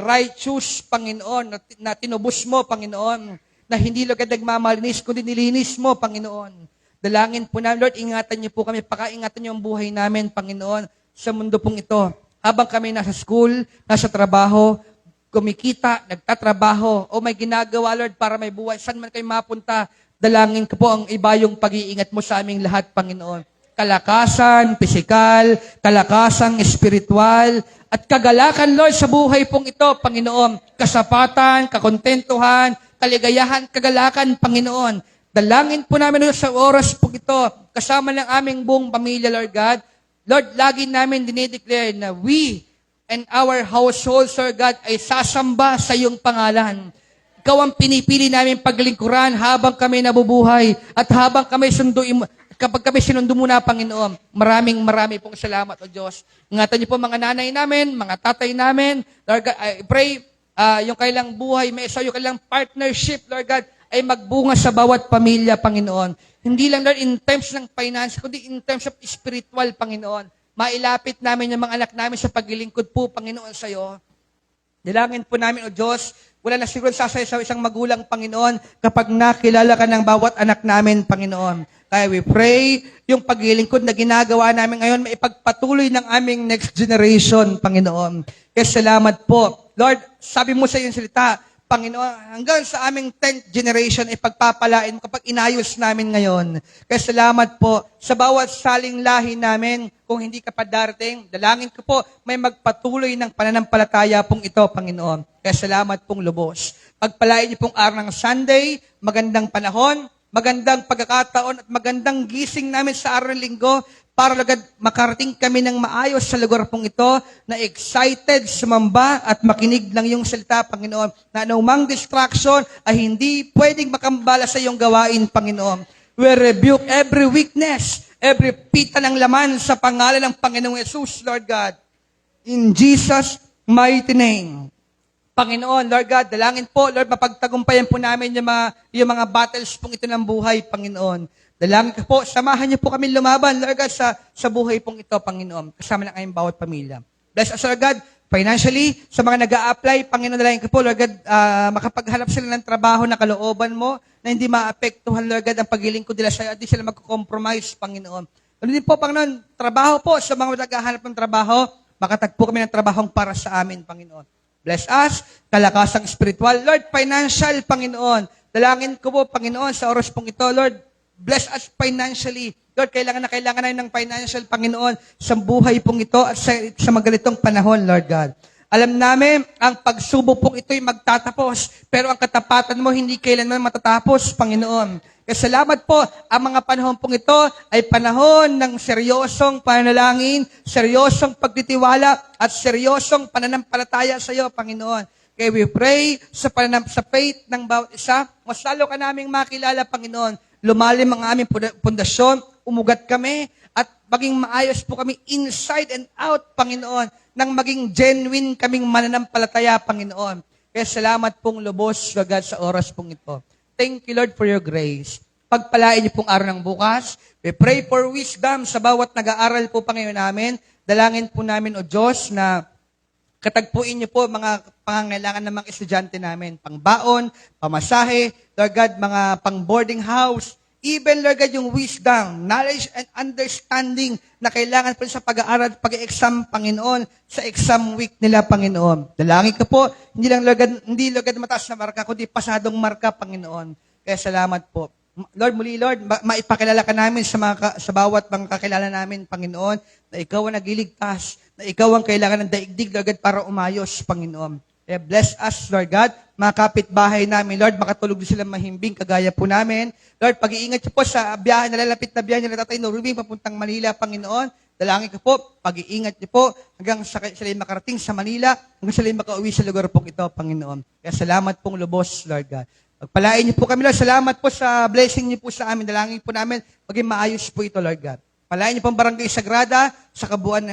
righteous, Panginoon, na tinubos mo, Panginoon, na hindi lagad nagmamalinis, kundi nilinis mo, Panginoon. Dalangin po namin, Lord, ingatan niyo po kami, pakaingatan niyo ang buhay namin, Panginoon, sa mundo pong ito. Habang kami nasa school, nasa trabaho, kumikita, nagtatrabaho, o may ginagawa, Lord, para may buhay. Saan man kayo mapunta, dalangin ko po ang iba yung pag-iingat mo sa aming lahat, Panginoon. kalakasan, pisikal, kalakasan, espiritual, at kagalakan, Lord, sa buhay pong ito, Panginoon. Kasapatan, kakontentuhan, kaligayahan, kagalakan, Panginoon. Dalangin po namin Lord, sa oras po ito, kasama ng aming buong pamilya, Lord God. Lord, lagi namin dinideclare na we and our households, Lord God, ay sasamba sa iyong pangalan. Ikaw ang pinipili namin paglingkuran habang kami nabubuhay at habang kami sunduin mo. Kapag kami sinundo muna, Panginoon, maraming pong salamat, O Diyos. Ingatan niyo po mga nanay namin, mga tatay namin. Lord God, I pray, yung kailang buhay, yung kailang partnership, Lord God, ay magbunga sa bawat pamilya, Panginoon. Hindi lang, Lord, in terms ng finance, kundi in terms of spiritual, Panginoon. Mailapit namin yung mga anak namin sa paglilingkod po, Panginoon, sa iyo. Dalangin po namin, O Diyos, wala na siguro sasaya sa isang magulang, Panginoon, kapag nakilala ka ng bawat anak namin, Panginoon. Kaya we pray, yung paglilingkod na ginagawa namin ngayon, maipagpatuloy ng aming next generation, Panginoon. Kaya salamat po. Lord, sabi mo sa iyong salita, Panginoon, hanggang sa aming 10th generation, ipagpapalain mo kapag inayos namin ngayon. Kaya salamat po sa bawat saling lahi namin. Kung hindi ka pa darating, dalangin ko po, may magpatuloy ng pananampalataya pong ito, Panginoon. Kaya salamat pong lubos. Pagpalain niyo pong araw ng Sunday, magandang panahon, magandang pagkakataon at magandang gising namin sa araw ng linggo para agad makarating kami ng maayos sa lugar pong ito na excited, sumamba at makinig ng iyong salita, Panginoon, na anumang distraction ay hindi pwedeng makambala sa iyong gawain, Panginoon. We rebuke every weakness, every pita ng laman sa pangalan ng Panginoong Yesus, Lord God. In Jesus' mighty name. Panginoon, Lord God, dalangin po, Lord, mapagtagumpayan po namin yung mga battles pong ito ng buhay, Panginoon. Dalangin ko po, samahan niyo po kami lumaban, Lord God, sa buhay pong ito, Panginoon, kasama ng aming bawat pamilya. Bless us, Lord God, financially, sa mga nag-a-apply, Panginoon, dalangin ko po, Lord God, makapaghanap sila ng trabaho na kalooban mo, na hindi maapektuhan, Lord God, ang paglilingkod nila sa'yo, at di sila magko-compromise, Panginoon. Ano din po, Panginoon, trabaho po sa mga naghahanap ng trabaho, makatagpo kami ng trabahong para sa amin, Panginoon. Bless us, kalakasang spiritual. Lord, financial, Panginoon. Dalangin ko po, Panginoon, sa oras pong ito, Lord, bless us financially. Lord, kailangan namin ng financial, Panginoon, sa buhay pong ito at sa maganitong panahon, Lord God. Alam namin, ang pagsubok pong ito'y magtatapos, pero ang katapatan mo hindi kailanman matatapos, Panginoon. Kaya salamat po, ang mga panahon pong ito ay panahon ng seryosong panalangin, seryosong pagtitiwala, at seryosong pananampalataya sa iyo, Panginoon. Kaya we pray sa faith ng bawat isa, mas lalo ka naming makilala, Panginoon. Lumalim ang aming pundasyon, umugat kami, at maging maayos po kami inside and out, Panginoon, nang maging genuine kaming mananampalataya, Panginoon. Kaya salamat pong lubos, God, sa oras pong ito. Thank you, Lord, for your grace. Pagpalain niyo pong araw ng bukas. We pray for wisdom sa bawat nag-aaral po Panginoon namin. Dalangin po namin, O Diyos, na katagpuin niyo po mga pangangailangan ng mga estudyante namin. Pangbaon, pamasahe, Lord God, mga pang-boarding house. Even, Lord God, yung wisdom, knowledge, and understanding na kailangan po sa pag-aaral at pag-exam, Panginoon, sa exam week nila, Panginoon. Dalangin ko po, hindi, Lord God, mataas na marka, kundi pasadong marka, Panginoon. Kaya salamat po. Lord, muli, Lord, maipakilala ka namin sa bawat mga kakilala namin, Panginoon, na ikaw ang nagliligtas, na ikaw ang kailangan ng daigdig, Lord God, para umayos, Panginoon. Kaya bless us, Lord God, mga kapitbahay namin, Lord, makatulog din sila mahimbing, kagaya po namin. Lord, pag-iingat niyo po sa biyahe, nalalapit na biyahe nila Tatay Norubing, papuntang Manila, Panginoon. Dalangin ko po, pag-iingat niyo po, hanggang sila makarating sa Manila, hanggang sila makauwi sa lugar pong ito, Panginoon. Kaya salamat pong lubos, Lord God. Pagpalain niyo po kami, Lord. Salamat po sa blessing niyo po sa amin. Dalangin po namin, maging maayos po ito, Lord God. Palain niyo pong Barangay Sagrada sa kabuuan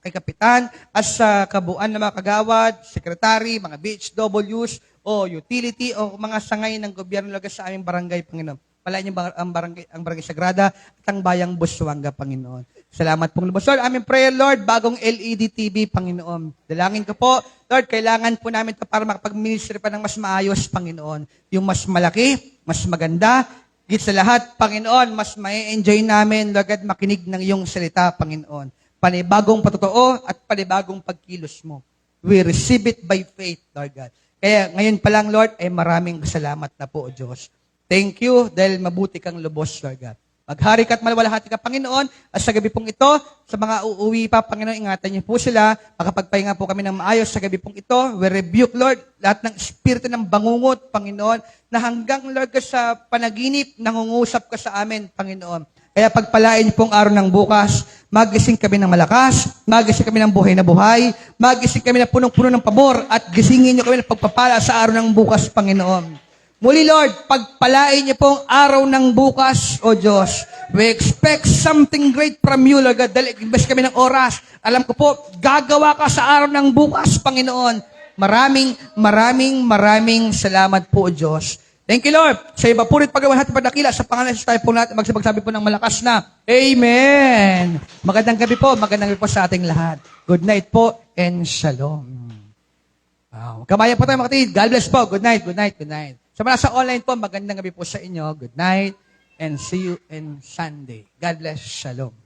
kay Kapitan at sa kabuuan ng mga kagawad, sekretary, mga BHWs o utility o mga sangay ng gobyerno Lord sa aming barangay, Panginoon. Palain niyo ang Barangay Sagrada at ang Bayang Busuanga, Panginoon. Salamat pong lubos. Lord, aming prayer, Lord, bagong LED TV, Panginoon. Dalangin ko po, Lord, kailangan po namin ito para makapag-ministry pa ng mas maayos, Panginoon. Yung mas malaki, mas maganda, higit sa lahat, Panginoon, mas mai-enjoy namin, Lord God, makinig ng iyong salita, Panginoon. Panibagong patotoo at panibagong pagkilos mo. We receive it by faith, Lord God. Kaya ngayon pa lang, Lord, ay maraming salamat na po, O Diyos. Thank you dahil mabuti kang lubos, Lord God. Maghari ka at malawalhati ka, Panginoon. At sa gabi pong ito, sa mga uuwi pa, Panginoon, ingatan niyo po sila. Makapagpahinga po kami ng maayos sa gabi pong ito. We rebuke, Lord, lahat ng espiritu ng bangungot, Panginoon, na hanggang, Lord, ka sa panaginip, nangungusap ka sa amin, Panginoon. Kaya pagpalain niyo pong araw ng bukas, magising kami ng malakas, magising kami ng buhay na buhay, magising kami na punong-puno ng pabor, at gisingin niyo kami ng pagpapala sa araw ng bukas, Panginoon. Muli, Lord, pagpalain niyo pong araw ng bukas, O Diyos. We expect something great from you, Lord God. Dahil invest kami ng oras. Alam ko po, gagawa ka sa araw ng bukas, Panginoon. Maraming salamat po, O Diyos. Thank you, Lord. Sa iba po rin paggawan natin padakila sa pangalan sa tayo po natin magsabi po ng malakas na Amen. Magandang gabi po sa ating lahat. Good night po and shalom. Wow. Kamayan po tayo mga kapatid. God bless po. Good night. Sa mga sa online po, magandang gabi po sa inyo. Good night and see you in Sunday. God bless. Shalom.